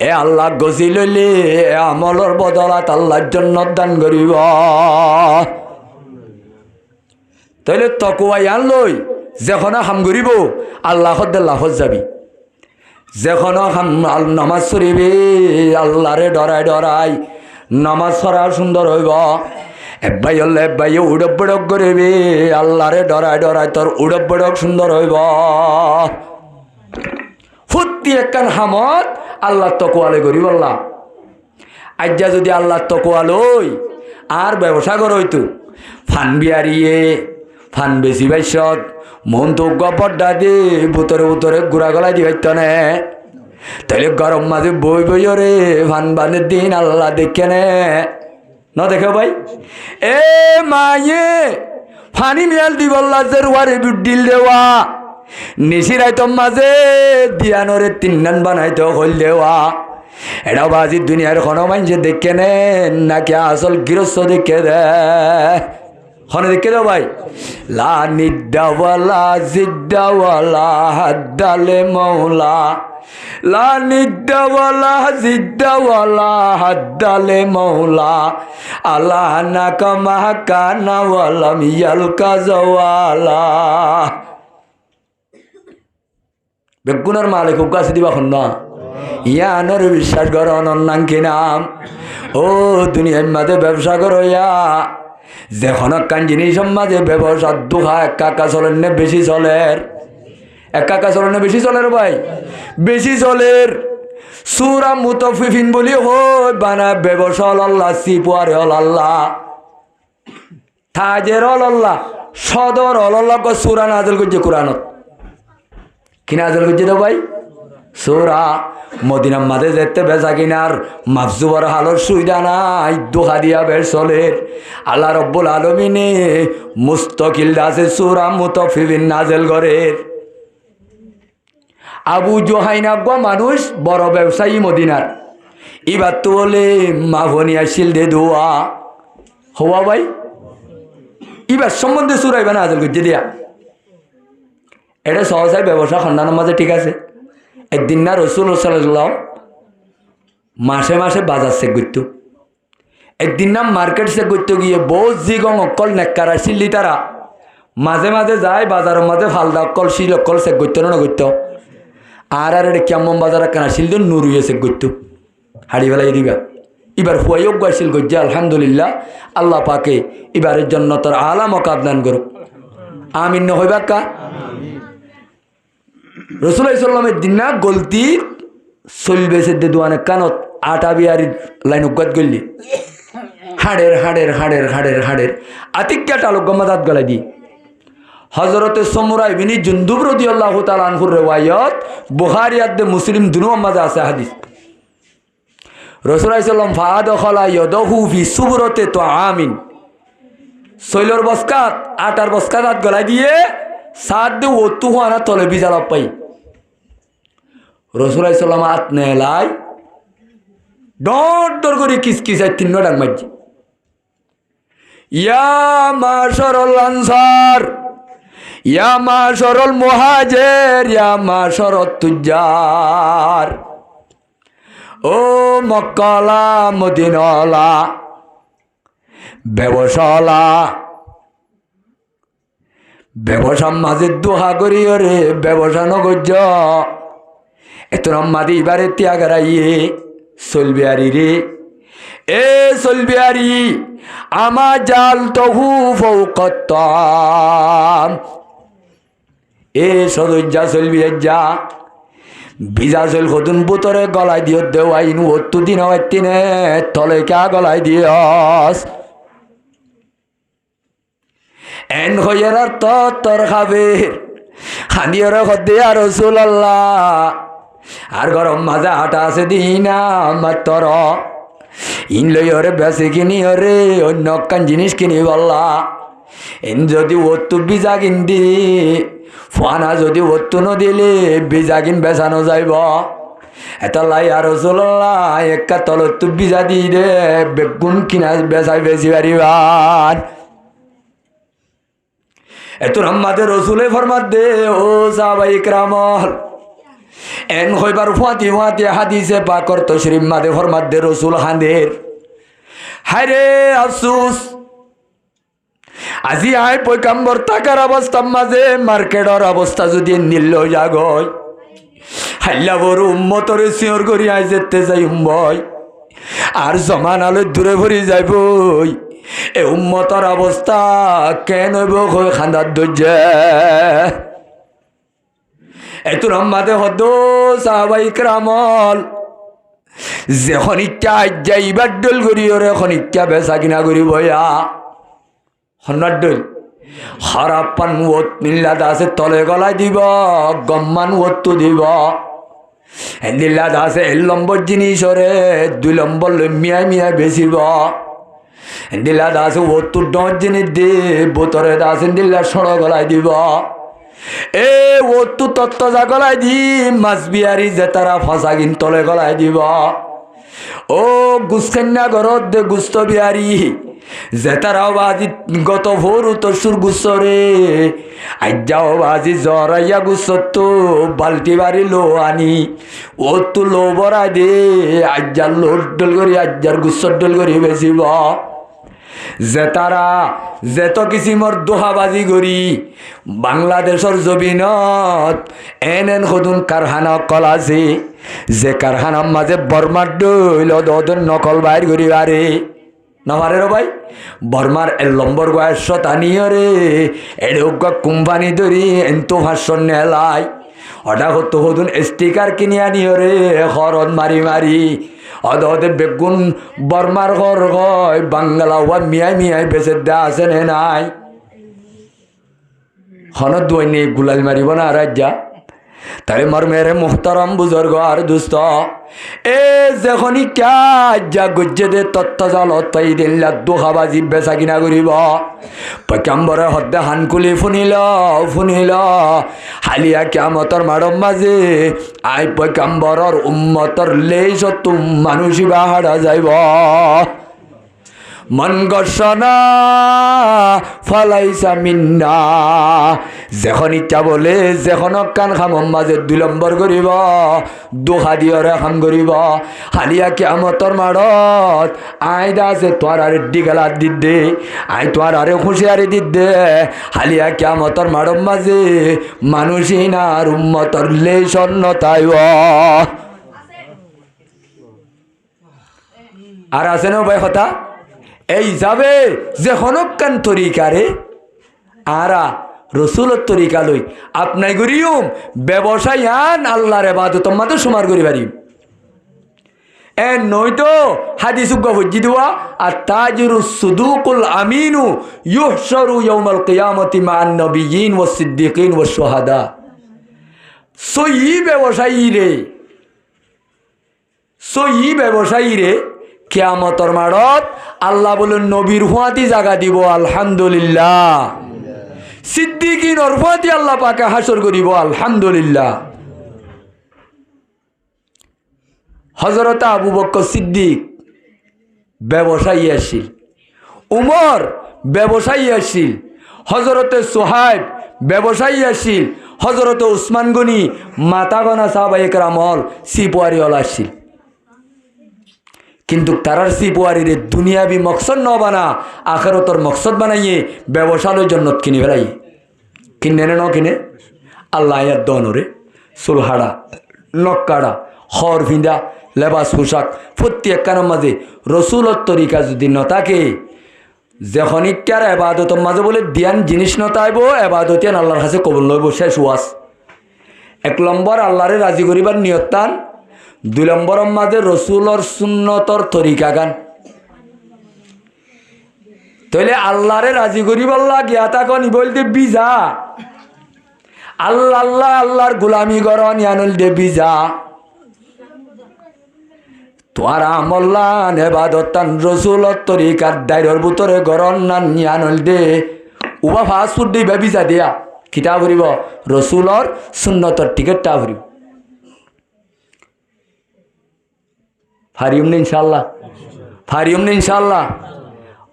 এ আল্লাহ গসিল হইলে এ আমলর বদলাত আল্লাহর জন্য দান করিব তাইলে তকওয়া আনলই যখন হাম করিব আল্লাহ হদ্দে লাফজ যাবি যখন নামাজ পড়িবি আল্লাহরে ডরাই নামাজ পড়া সুন্দর হইব এব্বাই হলে এব্বাই উড়ক বড়ক করিবি আল্লাহরে ডরাই তোর উড়ক বড়ক সুন্দর হইব ফুটি একখান হামত আল্লাহ তকওয়ালে করিব আল্লাহ আজ্জা যদি আল্লাহ তকওয়া লই আর ব্যবসা কর হইতো ফান বিয়ারিয়ে ফান বেশি বাইসত মন তো গপরডা দি বুতরে গুড়া গলায় দি হইত নে তাইলে গরম মাঝে বই রে ফান বানের দিন আল্লাহ দেখে নে ন দেখো ভাই এ মায়ে ফানি মিয়াল দি বললা যে রুয়ারে ডিল দেওয়া নিশিরাই তো মাঝে দিয়ানরে তিননান বানাইতো হল দেওয়া এটা বাজি দুনিয়ার কোনো মানুষে দেখে নে নাকি আসল গৃহস্থ দেখে দে হনে দেখে দাও ভাই লা নিদ্দাওয়ালা জিদ্দাওয়ালা হাদ্দালে মৌলা লা নিদ্দাওয়ালা জিদ্দাওয়ালা হাদ্দালে মৌলা আল্লাহ নাকা মাহকানা ওয়ালাম ইয়ালকা জাওয়ালা বেগুনের মালিক কাছে দিবা খন না ইয়ানোর বিশ্বাস কর অনন্যাঙ্কি নাম ও দুনিয়ার মাঝে ব্যবসা করো ইয়া যখন একখান জিনিস মাঝে ব্যবসা দুহা একা চলেন না বেশি চলের একা চলেন না বেশি চলের ভাই বেশি চলের সুরা মুতাফিফিন বলি হই বানা ব্যবসা আল্লাহ সিপুয়ারে আল্লাহ তাজের আল্লাহ সদর আল্লাহ সুরা নাজল করছে কোরআনত কি নাজল করছে তো ভাই সোরা মদিনার মাঝে যেতে বেচা কিনার মাফজুবর হালোর সুবিধা নাই, দোহা দিয়া বের চলের। আল্লাহ রব্বুল আলমিনে মুস্তকিল আছে সোরা মুতাফফিফিন নাজেল করের। আবু জোহাইনা মানুষ বড় ব্যবসায়ী মদিনার, এবার তো বলে মাভনি আসিল দে দোয়া হওয়া ভাই, এবার সম্বন্ধে সুরাইবা না নাজেল করছে দিয়া। এটা সহসায় ব্যবসা খান্ডানোর মাঝে ঠিক আছে। একদিন না রসুল সাল্লাল্লাহু মাসে মাসে বাজার চেক করত। একদিন না মার্কেট চেক করতে গিয়ে বহুত জিগং অকল নেককার আসিল তারা মাঝে মাঝে যায় বাজারের মাঝে ফালদা অকল শিল অকল চেক করতো না করতো। আর এটা কেমন বাজার কেন আসিল তো নুরুয়ে চেক করতো হাড়ি ফেলাই দিবা। এবার হুয়াইও গাইছিল গজ্জা আলহামদুলিল্লাহ, আল্লাহ পাকে এবারের জন্য তোর আলা মকাব দান করুক, আমিন ন হইবা কা। রসুল্লাহ সাল্লামের দিন না গলতি চলবে সে দোয়ানে কানত আটা বিয়ারি লাইন উগাত গলি হাড়ের হাড়ের হাড়ের হাড়ের হাড়ের আতিক্যা টালক গমাদাত গলা দি হজরতে সমুরা ইবনে জুনদুব রাদিয়াল্লাহু তাআলা আনহুর রিওয়ায়াত বুখারী আর মুসলিম দুনো মাঝে আছে হাদিস। রাসূলুল্লাহ সাল্লাল্লাহু ফাদাখালা ইয়াদাহু ফি সুবরাতে তুআমিন, সৈলর বসকাত আটার বসকাত গলা দিয়ে সাদ দে ওতু হানা তলে বিজালা পাই। রাসূলুল্লাহ সাল্লাল্লাহু আত নেলাই ডর ডর করে কিসকিসায় তিন ডাক মাঝি, ইয়া মাশারাল আনসার, ইয়া মাশারাল মুহাজির, ইয়া মাশারাত তুজ্জার। ও মক্কালা মদিনালা ব্যবসালা, ব্যবসা মাঝে দোহা করি রে ব্যবসা নগজ এত মাদি এবারে ত্যাগারাইয়ে চলবে আরি রে, এ চলবে আরি আমা জাল তহু ফৌকত্তাম, এ সদজ্জা চলবি যা ভিজা চল কদুন বুতরে গলায় দিও দেওয়াইন ওত্তু দিন তিনে তলে কা গলায় দিয়স এন হইয়ার তোর খাবের খানিয়র খদ্দে আর রাসূলুল্লাহ আর গরম মাজা হাটা আছে দিনা মাতর ইন লইরে বেসে কিনি রে অন্য কান জিনিস কিনি বললা এন যদি ওত্তু বিজা কিনদি ফানা যদি ওত্তু নদিলে বিজা কিন বেসানো যাইব এটা লাই আর রাসূলুল্লাহ একা তলত্তু বিজা দি দে বেগুন কিনা বেসাই বেশি পারিবান এত আমাদের রসুলে ফরমাত দে ও সাহাবায়ে ইকরামল এন হইবার ফাতি ফাতি হাদিসে পাকর তশরিফ মাদে ফরমাত দে রসুল হাঁদের হায়রে আফসোস আজি আয় পয়গাম্বর থাকার অবস্থা মাঝে মার্কেটর অবস্থা যদি নীল জাগয় হাইলা বড় উম্মতরে সিওর করি আয় যেতে যাই উম্বই আর জমানালে দূরে ভরি যাইব এ উম্মতর অবস্থা কেন খান্দার ধৈর্য এত রম্মাদে হদ সাহাবায়ে ইকরামল যে খনিকটা যাইবার ডল করি ওরে খনিকটা বেচা কিনা করি বয়া হন্নার ডল খারাপ পান ওত মিল্লাদ আছে তলে গলায় দিব গম্মান ওত্তু দিব হেন্দিল্লাদ আছে 1 নম্বর জিনিস ওরে 2 নম্বর মিয়াই মিয়াই বেচিব দিল্লা দাস ওত্তর ডর জিনিস দে বোতরে দাস দিল্লা সড় গলায় দিব এ ওত্তু তত্ত্ব যা গলায় দি মাছ বিহারি যে তারা ফাঁসা কিন তলে গলায় দিব ও গুসখান্না ঘরত দে গুস্ত বিহারি যে তারা বাজি গত ভোর তসুর গুসরে আজ্জাও বাজি জরাইয়া গুসত বালতি বাড়ি লো আনি ওত্তু লো বরা দে আজ্জার লোট ডল করি আজ্জার গুসর ডল করি বেচিব যে তারা যেত কিসিমর দোহাবাজি করি বাংলাদেশের জমিনত এন সদুন কারখানা অকল আছে যে কারখানার মাঝে বর্মার ডইল ওদের নকল বাইর করি আরে নমারে রে ভাই বর্মার 1 নম্বর বয়স টানিয়ে রে এডোগা কোম্পানি ধরি এন্ত ভাষণ নেলাই হঠাৎ হতো হতুন স্টিকার কিনে আনিও রে হরদ মারি মারি অদে বেগুন বর্মার ঘর হয় বাংলা ওয়া মিয়াই মিয়াই বেচে দেয়া আছে নে নাই হনত দই নেই গুলাল মারিব না রাজ্যা তাহলে মার মেরে মোহতারাম বুজুর্গ আর দুস্ত এ যখনই যা গুজ্জে দে তত্ত্ব জাল তাই দিন লাদ্দু খাবাজি বেচা কিনা করিব পয়গাম্বরে হদ্দে হানকুলি ফুনিল হালিয়া কিয়ামতর মাড়ম মাঝে আই পয়গাম্বরর উম্মতর লেইস তুম মানুষই বাহারা যাইব মন গর্ষণা ফলাইসা মিন্না যখন ইচ্ছা বলে যখন কান খামম মাঝে 2 নম্বর করিব দুহা দিয়রে খাম করিব হালিয়া কিয়ামতর মাড়ত আইদা আছে তোর আরে ডিগালা দিদে আই তোর আরে খুশিয়ারি দিদে হালিয়া কিয়ামতর মাড়ম মাঝে মানুষই না আর উম্মতর লেই স্বর্ণতাইব আর আছে না ভাই কথা এই হিসাবে যে হনকান তরিকারে আরা রসুলের তরিকা লই আপনাই করিম ব্যবসায় আন আল্লাহর ইবাদত মাত্র সুমার করি পারি এ নয়তো হাদিস গজি দেওয়া আর তাজিরু সুদুকুল আমিনু ইউহশারু ইয়াউমাল কিয়ামতি মান নবিয়িন ওয়াস সিদ্দিকিন ওয়াস শুহাদা সই ব্যবসায়ী রে কিয়ামতর মাড়ত আল্লাহ বলেন নবীর হুয়াতি জাগা দিব আলহামদুলিল্লাহ সিদ্দিকিন হুয়াতি আল্লাহ পাকে হাসর করিব আলহামদুলিল্লাহ হযরত আবু বকর সিদ্দিক ব্যবসায়ী আসিল উমর ব্যবসায়ী আসিল হযরতে সোহাইব ব্যবসায়ী আসিল হযরতে উসমান গনি মাতা গনা সাহাবায়ে কেরামল সিপওয়ারিওয়াল আসিল কিন্তু তারার সিপওয়ারিরে দুনিয়াবি মকসদ ন বানা আখিরাতর মকসদ বানাইয়ে ব্যবসায়ের জন্য কিনে ফেলাই কিনে ন কিনে আল্লাহ আয়াত দনরে সুলহাড়া নক্কাড়া হর ভিন্দা লেবাস পোশাক প্রত্যেক কানের মাঝে রসুলের তরিকা যদি নথাকে যখন ইত্যার এবাদতের মাঝে বলে ধ্যান জিনিস নতাইব এবাদতিয়ান আল্লাহর কাছে কবুল লইব শেষ ওয়াজ 1 নম্বর আল্লাহরে রাজি করিবার নিয়তান 2 নম্বরের মাঝে রসুলের সুন্নতর তরিকা গান তাইলে আল্লাহরে রাজি করিবার লাগিয়া তাকন বলতে বিজা আল্লাহ আল্লাহ আল্লাহর গোলামি করন ইয়ানুল দে বিজা তোর আমল্লান এবাদতান রসুলের তরিকার দায়রের ভিতরে গরন নান ইয়ানুল দে উবা ফাস্ট ফুড দিবা বিজা দিয়া কিতা করিব রসুলের সুন্নতর টিকেটটা ভরিব ফারিম না ইনশাআল্লাহ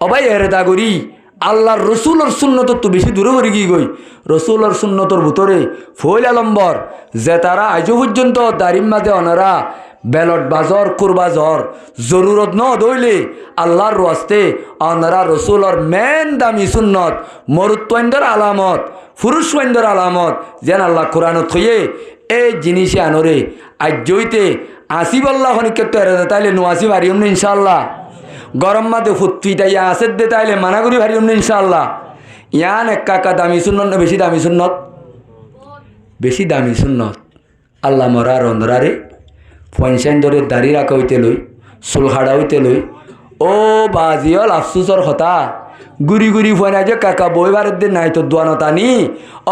ও ভাই এরেদা করি আল্লাহর রসুলের সুন্নত তো বেশি দূরে করে গিয়ে গই রসুলের সুন্নতর ভিতরে ফইল আলম্বর যে তারা আজ পর্যন্ত দারিম মাঝে অনারা বেলট বাজর কুরবাজর জরুরত ন দইলে আল্লাহর ওয়াস্তে অনারা রসুলের মেন দামি সুন্নত মরুত্বন্দর আলামত পুরুষন্দর আলামত যেন আল্লাহ কোরআনত হইয়ে এই জিনিসে আনরে আজ জইতে আসিব আল্লাহ খনিকে তো এরে তাইলে নোয়াসি ভারিম না ইনশাআল্লাহ গরম মাঝে ফুটফি তাইয়া আসে দে তাইলে মানা করি ভারিম না ইনশাআল্লাহ ইয়ান একা দামি সুন্নত না বেশি দামি সুন্নত আল্লাহ মরা রন্ধ্রারে পয়সাইন ধরে দাড়ি রাখা হইতে লই চুলহাড়া হইতে লই ও বাজিল আফসুসর কথা গুড়ি গুড়ি ফয়না যে কাকা বই ভারত দে নাই তো দোয়ানো টানি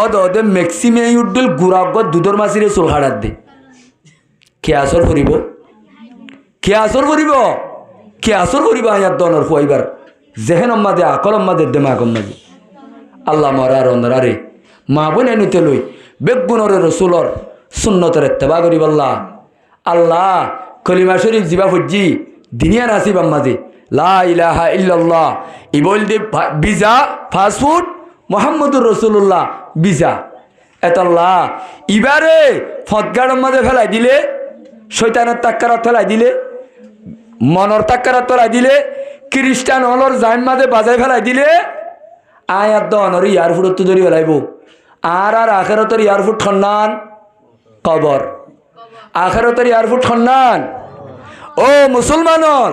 অদে ম্যাক্সিমে উড্ডল গুড়াগ দুধর মাছিরে চুলহাড়ার দে কে আসর করিব আয়াত দনর ফুয়াইবার জেহেন মাদে আকল মাদে দেমাগ মাদে আল্লাহ মরার অন্ধরারে মা বোন নিতে লই বেগুনরে রসুলর সুন্নতর ইত্তেবা করিব আল্লাহ কলিমা শরীফ জিবা ফুজি দিনিয়া নাসিব মাঝে লা ইলাহা ইল্লাল্লাহ ইবল দে বিজা ফাস্ট ফুড মুহাম্মদুর রাসূলুল্লাহ বিজা এতাল্লাহ ইবারে ফতগাড়ের মাঝে ফেলাই দিলে শয়তানের তাক্কারাত ফেলাই দিলে মনর তাক্কারাত ফেলাই দিলে খ্রিস্টান হলর জাইন মাঝে বাজাই ফেলাই দিলে আয়াত দনর ইয়ারফুট তো ধরি ফেলাইব আর আখেরাতের ইয়ারফুট খন্নান কবর আখেরাতের ইয়ারফুট খন্নান ও মুসলমানন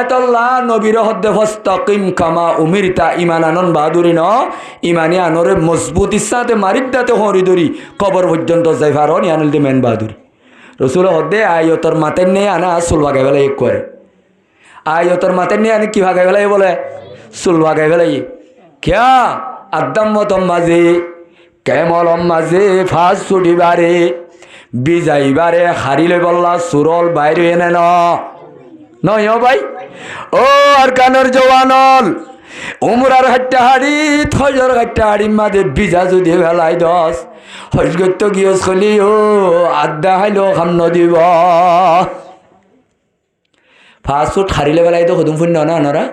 এতল্লাহ নবীর হদ্দে ফস্তাকিম কামা উমিরতা ইমান আনন বাহাদুরি ন ইমানি আনরে মজবুত ইচ্ছাতে মারিদাতে হরি ধরি কবর পর্যন্ত যাই ফারন ইয়ানুল দে মেন বাহাদুরি রসুল হদ্দে আয়তর মাতের নিয়ে আনা চুল ভাগাই ফেলাই এক করে আয়তর মাতের নিয়ে আনি কি ভাগাই ফেলাই বলে চুল ভাগাই ফেলাই ক্যা আদাম মতম মাঝে কেমলম মাঝে ফাঁস ছুটি বারে বিজাইবারে হারি লই বললা সুরল বাইরে এনে নয় ভাই ও আর কানর জওয়ানল উমরার হাট্টা হাড়ি থজর হাট্টা হাড়ি মাঝে বিজা যদি ভেলাই দশ হজগত গিয়স খলি ও আড্ডা হাইলো খাম নদিব ফাস্ট ফুড হারিলে বেলাই তো সদুম ফুন্য না ওনারা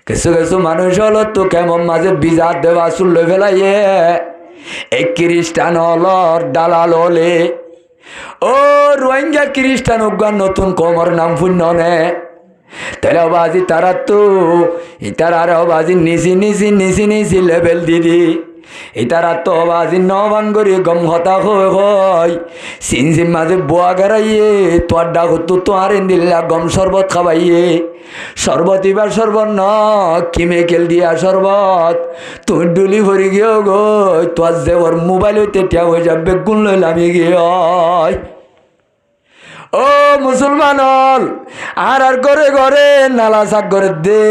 কিছু কিছু মানুষ হলো তো কেমন মাঝে বিজা দেওয়া চুল লই ফেলাইয়ে এক খ্রিস্টান হলর দালাল হলে ও রোহিঙ্গা খ্রিস্টান উগান নতুন কমর নাম ফুন্য নে তাহলে বাজি তারা তো ইতার আর বাজি নিচি লেভেল দিদি ইতারা তো বাজি নবাঙ্গরি গম হতা হয় সিনসিন মাঝে বোয়া গেরাইয়ে তোর ডাক তো তোর দিল্লা গম শরবত খাবাইয়ে শরবত এবার শরবত ন কেমিক্যাল দিয়া শরবত তুই ডুলি ভরে গিয়ে গো তোর যে ওর মোবাইল হইতে টিয়া হয়ে যাবে গুণ লইলাম গিয়ে ও মুসলমান আর ঘরে ঘরে নালা শাক করে দে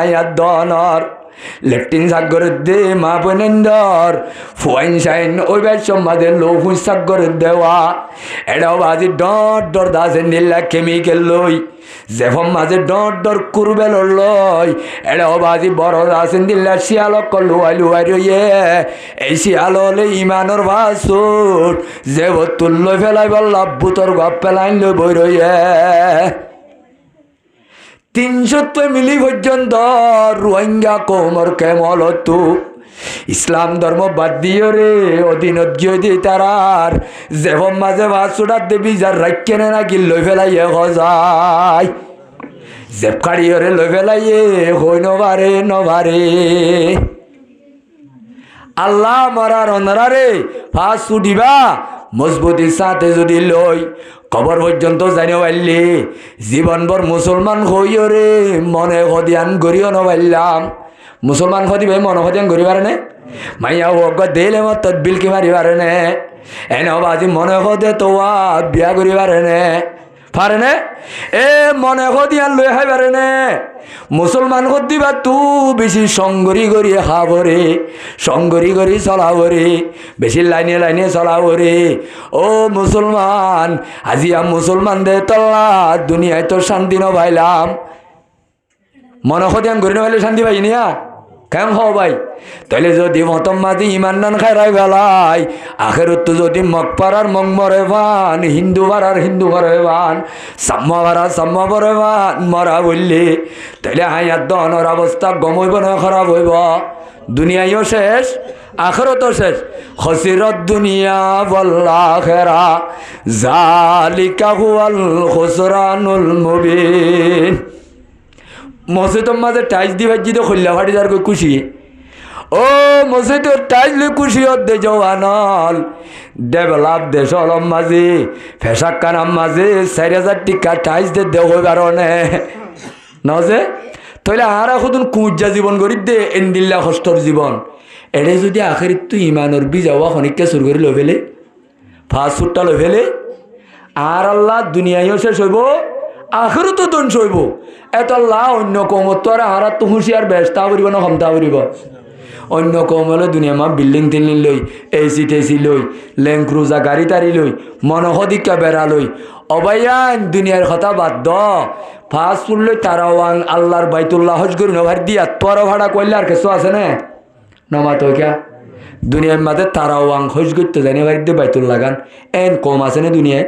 আয়ার দনর লেফটিন শাক করে দে মা বোনেন্দর ফুয়াইন সাইন ওই ব্যাস মাঝে লৌফুন শাক করে দেওয়া এটাও বাজি ডর দাসে নীলা কেমিক্যাল লই যেফম মাঝে ডর কুরবেল লই এটাও বাজি বড় দাসে নীলা শিয়ালক লুয়াই রইয়ে এই শিয়াল হলে ইমানর ভাসুর যে বতুল লই ফেলাই বললা বুতর গপ পেলাইন লই বই রইয়ে 300 মিলি পর্যন্ত রোহিঙ্গা কোমর কেমল তু ইসলাম ধর্ম বাদ দিও রে অধীনত যদি তারার যেবম মাঝে ভাসুরার দেবী যার রাখেনে নাকি লই ফেলাইয়ে হজায় জেপকাড়িওরে লই ফেলাইয়ে হই নবারে আল্লাহ মারার অনারে ফাঁস ছুটিবা মজবুতির সাথে যদি লই কবর পর্যন্ত জানি পারলি জীবনভর মুসলমান হইও রে মনে হদিয়ান গড়িও নবাইলাম মুসলমান হদি ভাই মনে হদিয়ান গড়ি পারে নে মাইয়া হোক দিলে মত বিলকি মারি পারে নে এনে বাজি মনে হদে তোয়া বিয়া করি পারে নে এ মনে হদিয়ান লই হাই পারে নে মুসলমান দিবা তু বেশি সংগরি করি খাবরে সংগরি করি চলাবরে বেশি লাইনে চলাবরে ও মুসলমান আজিয়া মুসলমান দে তল্লা দুনিয়ায় তো শান্তি নভাইলাম মনে হদিয়ান গড়ি নভাইলে শান্তি পাই নিয়া কেম হও ভাই তাহলে যদি মতম মাঝে ইমান নান খাই বেলাই আখেরত তো যদি মগ পাড়ার মগ মরে ভান হিন্দু পাড়ার হিন্দু মরে ভান সাম্য পাড়ার সাম্য পরে ভান মরা বললে তাহলে হাইয়ার দহনের অবস্থা গমইব না খারাপ হইব দুনিয়ায়ও শেষ আখেরতও শেষ খসিরত দুনিয়া বল্লা খেরা জালিকা হুয়াল খুসরানুল মুবিন মসজিদের মাঝে টাইলস দি ভাজি তো খল্লা ফাটি যার খুশি ও মসজিদের টাইলস লই খুশি দে জওয়ানল ডেভেলপ দেশ অলম মাঝে ফেসাক কানাম মাঝে 4000 টিকা টাইলস দে দেও কারণে নজে তাহলে আর এখন কুঁজা জীবন গরিব দে এন্দিল্লা কষ্টর জীবন এড়ে যদি আখেরিত তুই ইমানর বিজাওয়া খনিককে সুর করে লই ফেলে ফাস্ট ফুডটা লই ফেলে আর আল্লাহ দুনিয়ায়ও শেষ হইব আখেরও তো ধ্বংস হইব এত আল্লাহ অন্য কমত তো আর হারাত তো হুঁশিয়ার ব্যস্তা করিব না ক্ষমতা করিব অন্য কম হলে দুনিয়া মা বিল্ডিং টিল্ডিং লই এসি টেসি লই ল্যান্ড ক্রুজার গাড়ি তাড়ি লই মনসদিকা বেড়া লই অবায়ান দুনিয়ার কথা বাদ দ ফাস্ট ফুড লই তারাওয়াং আল্লাহর বাইতুল্লাহ হজ করি নভার দিয়া তোর ভাড়া কইলে আর কিছু আছে না নমা তো ক্যা দুনিয়ার মাঝে তারাওয়াং হজ করতে জানি ভাই দিয়ে বাইতুল্লাহ গান এন কম আছে না দুনিয়ায়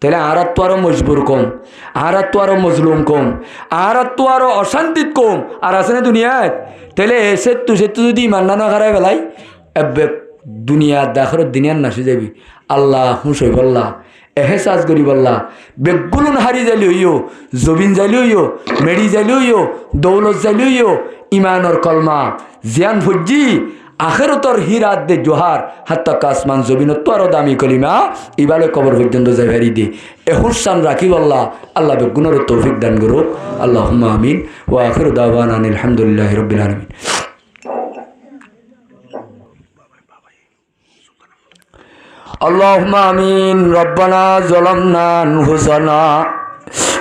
তাহলে আরাত তো আরো মজবুর কম আরাত তো আরো মজলুম কম আরাত তো আরো অশান্তিত কম আর আছে না দুনিয়ায় তাহলে এসে তু যদি ইমান না খারাই বেলাই দুনিয়া দাখর দুনিয়ার নাসি যাবি আল্লাহ হুঁসই বললা এহেসাজ করি বললা বেগুলুন হারি যালি হইও জবিন যালি হইও মেডি যালি হইও দৌলত যালি হইও ইমানর কলমা জিয়ান ফুজি আখেরতর হিরাত দে জোহার হাত্তা কাসমান জবিন তো আরো দামি কলিমা ইবালে কবর পর্যন্ত যাই হারি দে এহুসান রাখি বললা আল্লাহ বেগুনের তৌফিক দান করো আল্লাহুম্মা আমিন ওয়া আখিরু দাওয়ানা আলহামদুলিল্লাহি রাব্বিল আলামিন اللهم آمين ربنا ظلمنا أنفسنا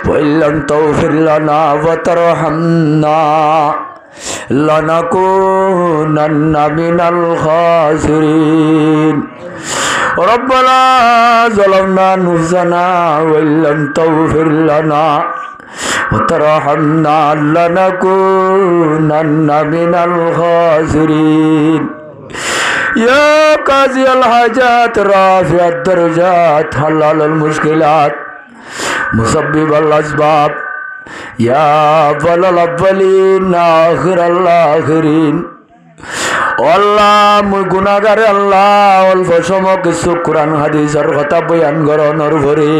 وإن لم تغفر لنا وترحمنا لنكونن من الخاسرين ربنا ظلمنا أنفسنا وإن لم تغفر لنا وترحمنا لنكونن من الخاسرين يا قاضي الحاجات رافع الدرجات حلال المشكلات مسبب الأسباب يا أول الأولين آخر الآخرين আল্লাহ মই গুনাহগার আল্লাহ অল্প সময় কিছু কোরআন হাদিসের কথা বয়ান করানোর পরে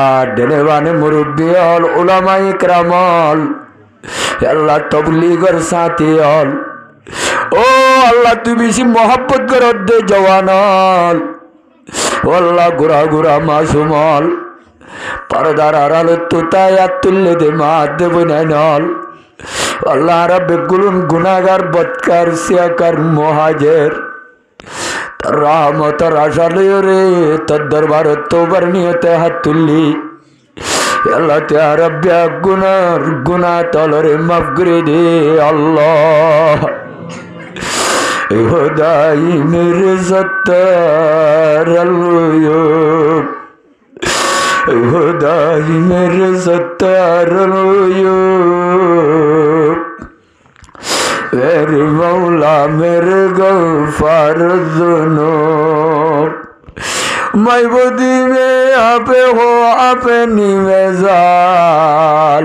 আর ডেনেবানে মুরব্বী হল উলামায়ে ইকরাম হল আল্লাহ তবলিগের সাথী হল ও আল্লাহ তুই বেশি মহব্বত করত দে জওয়ান হল ও আল্লাহ গুড়া গুড়া মাসুম হল পর্দার আড়ালে তুতায় তুললে দে মা দেব নল আল্লাহ রাব্বে গুলুন গুনাহগার বদকার সিয়াকার মুহাজির তার রহমতের আশা লইয়া রে তোর দরবারে তওবার নিয়তে হাত তুললি আল্লাহ তে রাব্বে গুনাহ তলরে মাফ করে দে আল্লাহ খুদাই মেরে সত্তার আলয়ুব खुदाई मेरे सत्तार मेरे मौला मेरे गफ्फार ज़ुनूब महबूदी में आपे हो आपे निमेज़ाल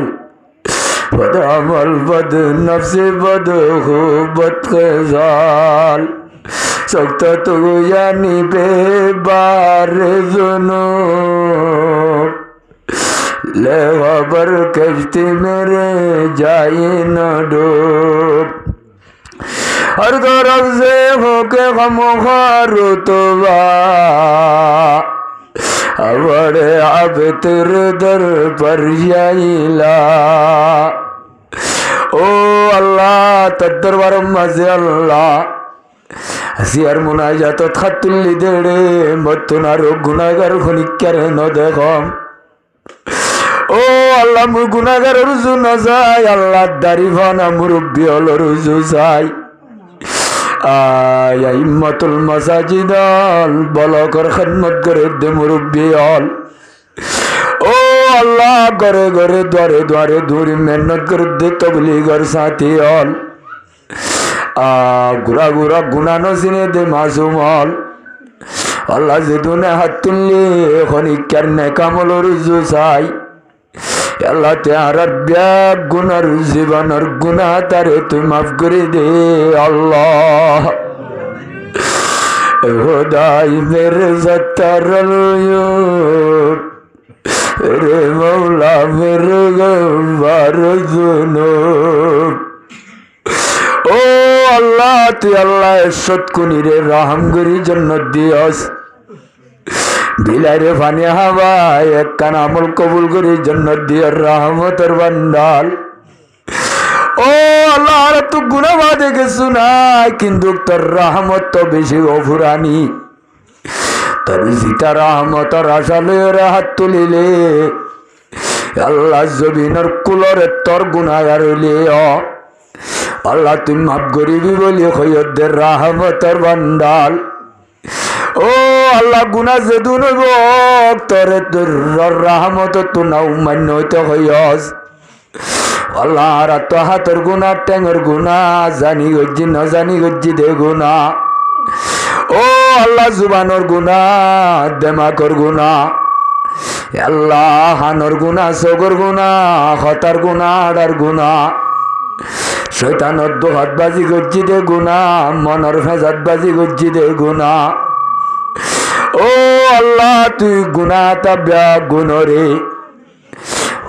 बद अमल बद नफ्स बद खूब बद ख़ज़ाल सकता तो यानी बेबार जुनूब ले खबर कश्ती मेरे जाए न डूब हर तरफ से होके खामोखार रुतबा बड़े अब तेरे दर पर जाइला ओ अल्लाह तद्दरबार मज़े अल्लाह আসিয়ার মুনাজাত খাতুল্লি দেড়ে মতুনার গুনাহগার খনিকারে ন দেখম ও আল্লাহ মু গুনাহগার রুজু ন যায় আল্লাহ দারিফানা মুরব্বি হল রুজু যায় আয় ইম্মাতুল মাসাজিদ বলকর খিদমত করে দে মুরব্বি হল ও আল্লাহ ঘরে ঘরে দ্বারে দ্বারে দূরি মেহনত করে দে তবলিগর সাথী হল গুড়া গুড়া গুনা নসিনে দে মাসুম হল আল্লাহ যেদুনে হাত তুললি খনিকার নেকামল রুজু চাই আল্লাহ তেহারার ব্যাগ গুনার জীবনের গুনা তারে তুই মাফ করে দে আল্লাহ খুদাই মেরে সত্তার আলয়ুব রে মৌলা মেরে গফফার যুনুব ও আল্লাহ তুই আল্লাহ এরশাদ কুনিরে রহম করি জান্নাত দিয়স বিলাইরে ফানি হাওয়া এক কান আমল কবুল করি জান্নাত দিয়ার রহমতের বান্দাল ও আল্লাহ আর তো গুনাহ বাদে কিছু নাই কিন্তু তোর রহমত তো বেশি অফুরানি তোর জিতা রহমতের আশা লইয়া হাত তুলিলে আল্লাহ জমিনের কুলরে তোর গুনাহগার হইলে আল্লাহ তুমি মাফ করিবি বলি খৈয়দের রহমতের বান্দাল ও আল্লাহ গুনাহ যেদুন হইব তোরে তোর রহমত তো না মান্য হইতে হইয়স আল্লাহ আর তো হাতের গুনাহ টেঙের গুনাহ জানি গজ্জি না জানি গজ্জি দে গুনাহ ও আল্লাহ জুবানোর গুনাহ দেমাকর গুনাহ আল্লাহ হানোর গুনাহ সগর গুনাহ খতার গুনাহ আড়ার গুনাহ শয়তানের দোহাতবাজি গজ্জি দে গুনাহ মনের ফেজাতবাজি গজ্জি দে গুনাহ ও আল্লাহ তুই গুনাহ তাব্যা গুনরে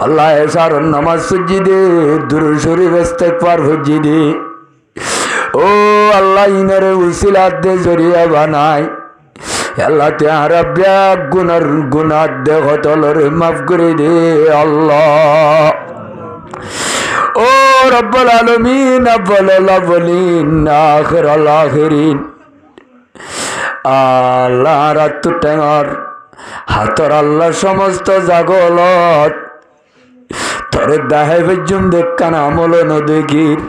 আল্লাহ এসার নামাজ সুজি দে দুরূদ শরীফ ইস্তেগফার হজ্জি দে ও আল্লাহ ইনারে উসিলাত দে জরিয়া বানাই আল্লাহ তেহারা ব্যাগ গুনার গুনাহ দে হতলরে মাফ করে দে আল্লাহ ও রব্বুল আলামিন আব্বাল আউয়ালিন আখিরাল আখিরিন আল্লাহ রাত টেঙর হাতর আল্লাহ সমস্ত জাগলত তোরে দাহে বেজুম দেখান আমল নদেগির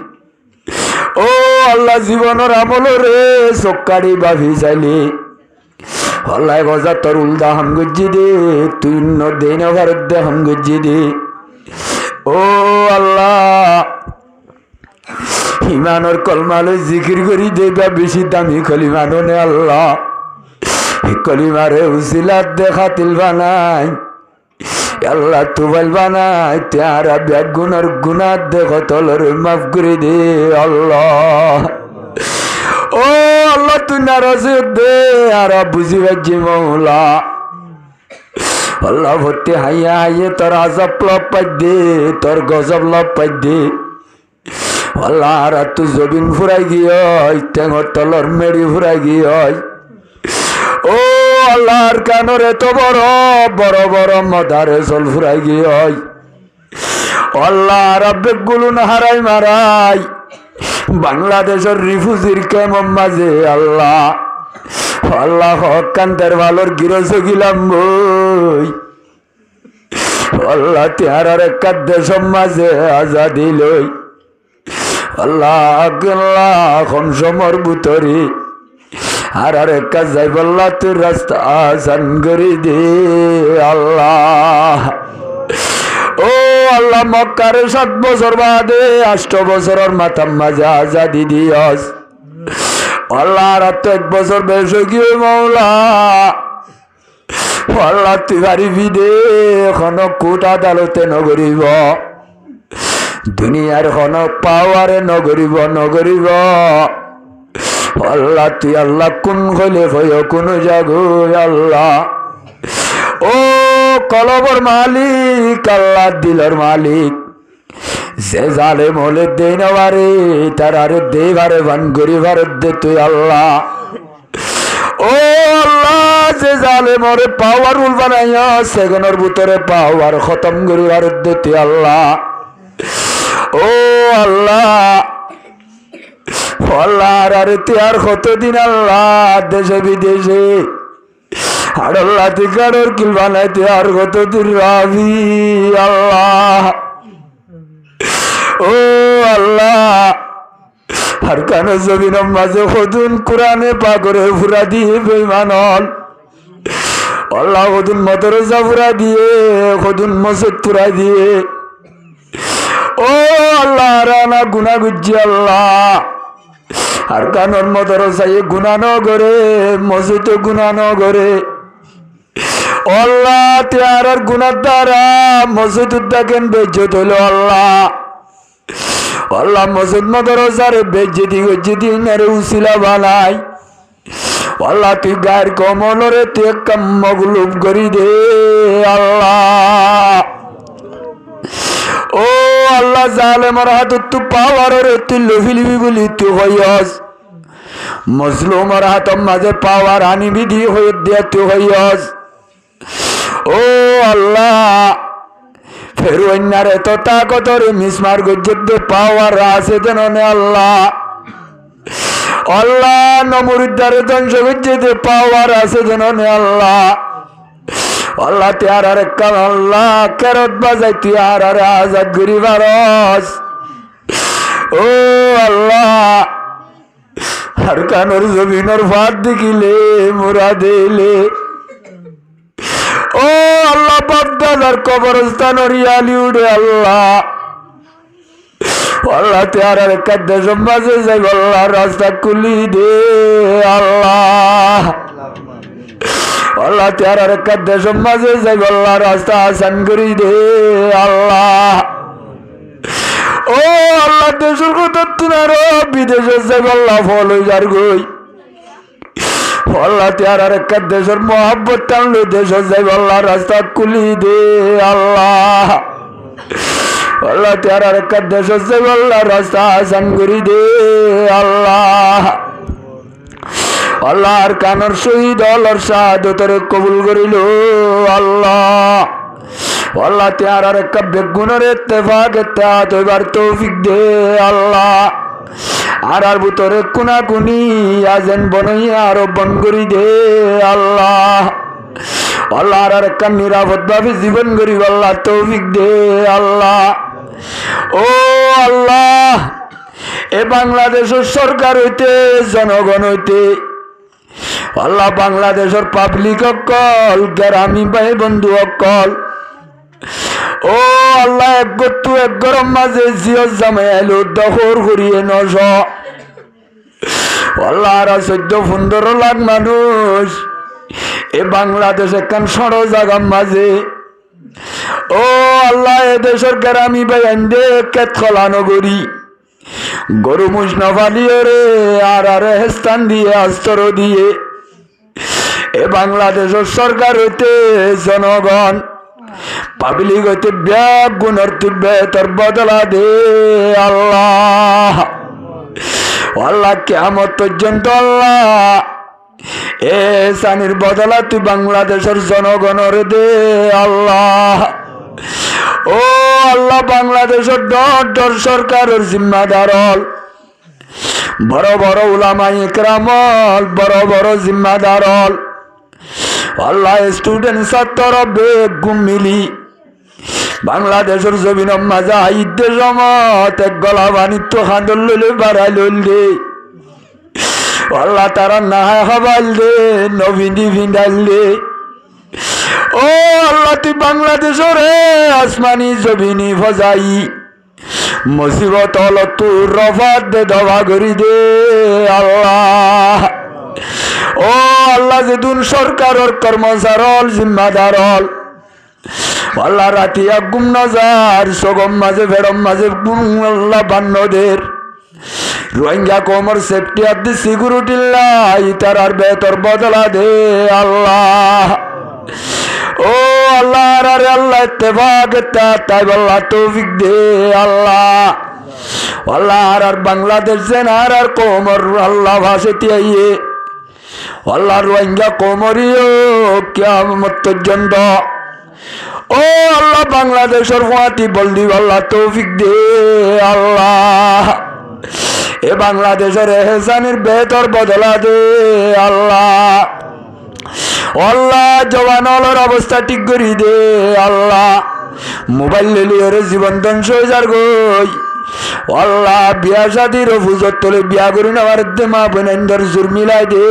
ও আল্লাহ জীবনের আমল রে চক্কাড়ি বাভি চাইলি আল্লাহ গজা তোর উল্দা হাম গজ্জি দে তুই দেই না ভারত দে হাম গজ্জি দে ও আল্লাহ ইমানোর কলমালে জিকির করি দেবা বেশি দামি কলিমানো নে আল্লাহ কলিমারে উসিলাত দে খাতিল বানাই আল্লাহ তুবাইল বানাই তারা ব্যাগ গুনার গুনার দেখো তলর মাফ করে দে আল্লাহ ও আল্লাহ তুই নারাজ দে আর বুঝি বাজি মৌলা আল্লাহ ভর্তি হাইয়া হাইয়ে তোর আজাব লাভ পাই দে তোর গজব লাভ পাই দে আল্লাহ আর তুই জবিন ফুরাই গিয়ে টেঙর তলর মেড়ি ফুরাই গিয়ে ও আল্লাহর কানরে তো বড় বড় বড় মদারে চল ফুরাই গিয়ে আল্লাহ রাব্বে গুলুন হারাই মারাই বাংলাদেশের রিফুজির কেমন মাঝে আল্লাহ আল্লাহ কান্তের ভালোর গিরস গিলাম বই আল্লাহ তেহারার একটা দেশের মাঝে আজাদি লই আল্লাহ আল্লাহ এখন সমর বুতরি আর একটা যাইবল্লা তুই রাস্তা আসান করে দে আল্লাহ ও আল্লাহ মক্কার 7 বছর বাদে 8 বছরের মাথার মাঝে আজাদি দিয়স আল্লাহ আর তো 1 বছর বেশ গিয়ে মৌলা আল্লাহ তুই পারিবি দে এখনো কোর্ট আদালতে নগরিব দুনিয়ার কোন পাওয়ারে নগরিব নগরিব আল্লাহ তুই আল্লাহ কোন হইলে ভয় কোন জাগো আল্লাহ ও কলবর মালিক আল্লাহ দিলর মালিক যে জালেম হলে দে নেওয়ারে তার আরে দেবারে ভান গরিবার দে তুই আল্লাহ ও আল্লাহ যে জালেম ওরে পাওয়ার উল বানাইয়া সেগুনের ভিতরে পাওয়ার খতম গরিবার দে তুই আল্লাহ ও আল্লাহ আল্লাহ আরে তুই আর কতদিন আল্লাহ দেশে বিদেশে আর আল্লাহ তুই কারোর কিল বানাইতে আর কতদিন রাবি আল্লাহ ও আল্লাহ আর কেন জমিন মাঝে হদুন কোরআনে পাগরে ফুরা দিয়ে বেইমানল আল্লাহ হদুন মদরজা ফুরা দিয়ে হদুন মসজিদ ফুরা দিয়ে ও আল্লাহ রানা গুনা গুজ্জি আল্লাহ আর কানন মদরজায় গুনা নগরে মসজিদ গুনা নগরে আল্লাহ তার গুনার দ্বারা মসজিদ দেখেন বেজ্জত হইল আল্লাহ আল্লাহ মসজিদ মদরজার বেজ্জতি গজ্জতি নারে উসিলা বানাই আল্লাহ তুই গায়ের কমলরে তুই মগলুব করি দে আল্লাহ ও আল্লাহ জালেমের হাত তুই পাওয়ার রে তুই লফিলিবি বলি তুই হইয়াস মজলুমের হাত মাঝে পাওয়ার আনিবি দি হয়ে দিয়া তুই হইয়াস ও আল্লাহ ফের অন্যারে তো তাকতরে মিসমার গজ্জে পাওয়ার আছে যেন আল্লাহ আল্লাহ নমরুদ্দারে ধ্বংস গজ্জে পাওয়ার আছে যেন আল্লাহ আল্লাহ তার আর কাল আল্লাহ কেরত বাজাই তুই আর আজাদ গরিবারস ও আল্লাহ আর কানোর জমিনের ভাত দেখিলে মোরা দিলে ও আল্লাহ বাপদাদার কবরস্থান রিয়ালি উঠে আল্লাহ আল্লাহ তার আর কাদ্দেশ মাঝে যাই আল্লাহ রাস্তা খুলি দে আল্লাহ আল্লাহ তার আর কাদ্দেশ মাঝে যাই আল্লাহ রাস্তা আসান করি দে আল্লাহ ও আল্লাহ দেশের কথা তুনার বিদেশে যাই আল্লাহ ফল হয়ে যার গই আল্লাহ তার আর দেশের মোহাব্বত টানলে দেশ যাই আল্লাহ রাস্তা খুলি দে আল্লাহ আল্লাহ তার আর দেশ যাই আল্লাহ রাস্তা আসান করি দে আল্লাহ আল্লাহ আর কানর শহীদ আল্লাহর শাহাদতরে কবুল করিল আল্লাহ আল্লাহ তার আর বেগুনের ইত্তেফাক ইত্তেহাদ হইবার তৌফিক দে আল্লাহ আর ভিতরে কোনা কুনি আজেন বনাইয়া আরো বন করি দে আল্লাহ আল্লাহ আর একটা নিরাপদ ভাবে জীবন করি আল্লাহ তৌফিক দে আল্লাহ ও আল্লাহ এ বাংলাদেশের সরকার হইতে জনগণ হইতে আল্লাহ বাংলাদেশের পাবলিক অকল গ্রামী ভাই বন্ধু অকল ও আল্লাহ এক গত্তু এক গরম মাঝে জিও জামাই এলো দখর করিয়ে নশ আল্লাহ আর 14-15 লাখ মানুষ এ বাংলাদেশ একখান সড় জাগার মাঝে ও আল্লাহ এ দেশের গ্রামী ভাই আন্দে কেতখলা নগরী গরু মুষ নফালিয়ে রে আর হেস্তান দিয়ে আস্তর দিয়ে এ বাংলাদেশের সরকার হইতে জনগণ পাবলিক হইতে ব্যাগ গুণর তুলবে তোর বদলা দে আল্লাহ আল্লাহ কিয়ামত পর্যন্ত আল্লাহ এ সানির বদলা তুই বাংলাদেশের জনগণের দে আল্লাহ ও আল্লাহ বাংলাদেশের ডর সরকারের জিম্মাদার বড় বড় উলামায়ে ইকরামল বড় বড় জিম্মাদার আল্লাহ স্টুডেন্ট ছাত্র বেগুম মিলি বাংলাদেশের জমিন মাজা ঈদে জমত এক গলা বাণিত্য খান্দল লইলে বাড়াই লইল দে আল্লাহ তারা নাহা খাবাল দে নবীনি ভিন্ডাল দে ও আল্লাহ তুই বাংলাদেশের আসমানি জমিনি ফজাই মুসিবত হল তোর রফাত দে দবা করি দে আল্লাহ ও আল্লাহ যেদিন সরকারের কর্মচারল জিম্মাদার আল্লাহ রাতিয়া গুম নজার সগম মাঝে ফেরম মাঝে আল্লাহ বান্নদের রোহিঙ্গা কোমর সেফটি অফ দি সিকিউরিটি লাই তার আর বেতর বদলা দে আল্লাহ ও আল্লাহ আরে আল্লাহ ইত্তেফাক তাই আল্লাহ তৌফিক দে আল্লাহ আল্লাহ আর বাংলাদেশ যেন আর কোমর আল্লাহ ভাসেতি আইয়ে আল্লাহ রোহিঙ্গা কোমরিও কিয়ামত পর্যন্ত ও আল্লাহ বাংলাদেশের ফাতি বলদি আল্লাহ তৌফিক দে আল্লাহ এ বাংলাদেশের এহসানের বেতর বদলা দে আল্লাহ আল্লাহ জওয়ানলের অবস্থা ঠিক করি দে আল্লাহ মোবাইল লিলিয়র জীবন ধ্বংস হয়ে যার গই আল্লাহ বিয়া শাদির ফুজত তোলে বিয়া করি নেওয়ার দে মা বোনেন্দর জোর মিলাই দে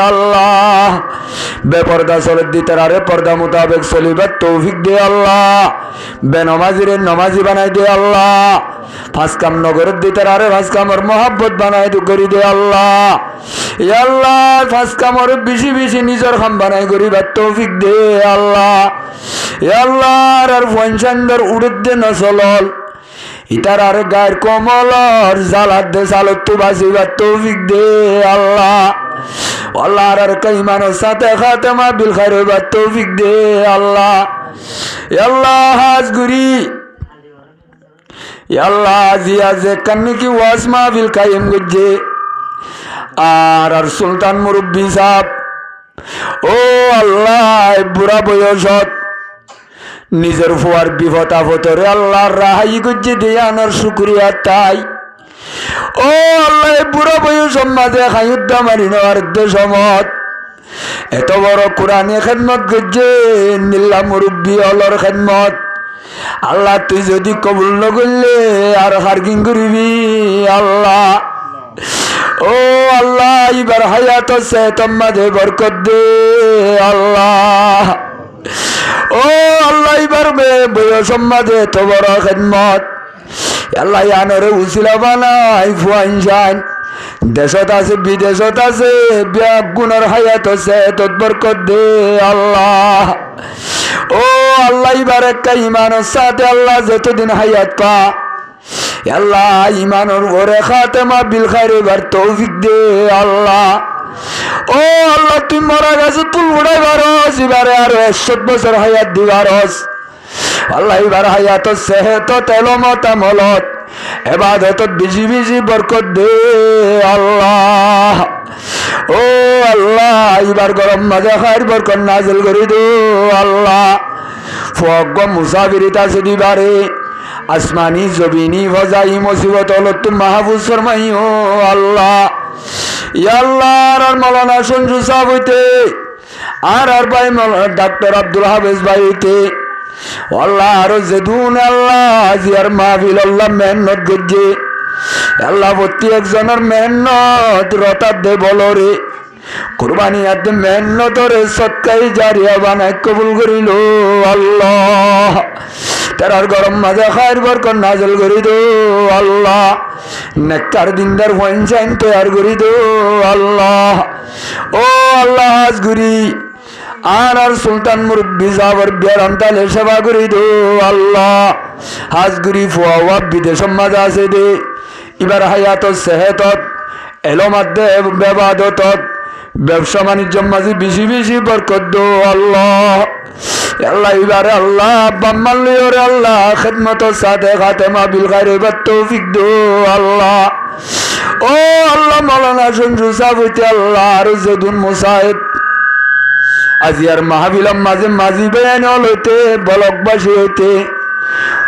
আল্লাহ বেপর্দা চলে দিতে আরে পর্দা মোতাবেক চলিবার তৌফিক দে আল্লাহ বেনমাজিরে নমাজি বানাই দে আল্লাহ ফাঁস কাম নগরের দিতে আরে ফাঁস কামর মহাব্বত বানাই করি দে আল্লাহ আল্লাহ ফাঁস কামর বেশি বেশি নিজের খাম বানাই করিবার তৌফিক দে আল্লাহ আল্লাহ আর পঞ্চান্দর উড়ের দে নচলল ইতার আর গায়ের কমলর জালার দে চালত তো বাঁচিবার তৌফিক দে আল্লাহ আল্লাহ আর কাইমানের সাথে খাতেমা বিল খাইর হইবার তৌফিক দে আল্লাহ আল্লাহ হাজগুরি আল্লাহ জিয়া যে কান্নি কি ওয়াজ মাহফিল কায়েম করছে আর সুলতান মুরব্বী সাহেব ও আল্লাহ বুড়া বয়সত নিজের ফুয়ার বিপদ আপদরে আল্লাহর রাহাই করছে দেয়ানোর শুক্রিয়া তাই ও আল্লাহ বুড়া বয়স মাঝে খাইউদ্দা মারি নেওয়ার দেশমত এত বড় কোরআনে খেদমত করছে নীলা মুরব্বী অলর খেদমত আল্লাহ তুই যদি কবুল নগরলে আর হারকিং করিবি আল্লাহ ও আল্লাহ এবার হায়াত আছে তোমাদের বরকত দে আল্লাহ ও আল্লাহ এবার বয়স মাঝে এত বড় খেদমত আল্লাহ আনরে উচিলা বানাই ফুয়াইন যান দেশত আছে বিদেশত আছে ব্যাগ গুণর হায়াত আছে তৎবরকত দে আল্লাহ ও আল্লাহ এবার একটা ইমানের সাথে আল্লাহ যতদিন হায়াত পা আল্লাহ ইমানের ওরে খাতেমা বিল খাইর এবার তৌফিক দে আল্লাহ ও আল্লাহ তুই মরা গেছে তুল উড়াই বারস এবারে আরো 100 বছর হায়াত দিবারস আল্লাহ এবার হায়াত সেহেত তেলমত আমলত এবাদত বেশি বেশি বরকত দে আল্লাহ ও আল্লাহ এবার গরম মাঝে খাইর বরকত নাজিল করে দে আল্লাহ ফগ মুসাফিরিতা যদি বারে আসমানি জবিনি ফজাই মুসিবত হল তুম মাহফুজ ফরমাইও আল্লাহ আল্লাহ আর মৌলানা সঞ্জু সাহেব হইতে আর ভাই ডাক্তার আব্দুল হাফেজ ভাই হইতে আল্লাহ আরো যেদুন আল্লাহ জিয়ার মাহফিল আল্লাহ মেহনত গজ্জে আল্লাহ প্রতি একজনের মেহনত রতার দে বলরে কুরবানি আদ মেহনতরে সৎকাই জারিয়া বানায় কবুল করিল আল্লাহ তার গরম মাঝে খায়ের বরকত নাজল করি দো আল্লাহ নেককার দিনদার ওয়াইন তৈয়ার করি দো আল্লাহ ও আল্লাহ হাজগুরি আর সুলতান মুরব্বী সাবর বেরান্তালে সেবা করি দো আল্লাহ হাজগুরি ফুয়া বিদেশ মাঝে আছে দে এবার হায়াত সেহেতত এলোমাদ্দে বেবাদত ব্যবসা বাণিজ্য মাঝে বেশি বেশি বরকত দো আল্লাহ আল্লাহ এবারে আল্লাহ বাম্মাল্লিওরে আল্লাহ খেদমত সাথে খাতেমা বিল খায়রে তৌফিক দো আল্লাহ ও আল্লাহ মাওলানা সঞ্জু সাহেব হইতে আল্লাহ আর জেদুন মুসাহিদ আজিয়ার মাহফিলাম মাঝে মাঝি বেয়ান হইতে বলকবাসী হইতে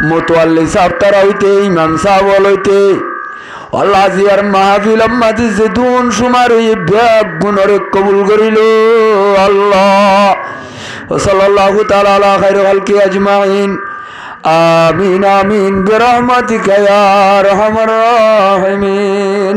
মোতোয়াল্লি সাহেব তারা হইতে ইমাম সাহেব হইতে আল্লাহ আজিয়ার মাহফিলাম মাঝে জেদুন সুমার এই ব্যাগ গুণরে কবুল করিল আল্লাহ সাল্লাল্লাহু তাআলা আলা খায়রি খালকি আজমাইন আমিন আমিন বিরহমাতিকা ইয়া আরহামার রাহিমিন।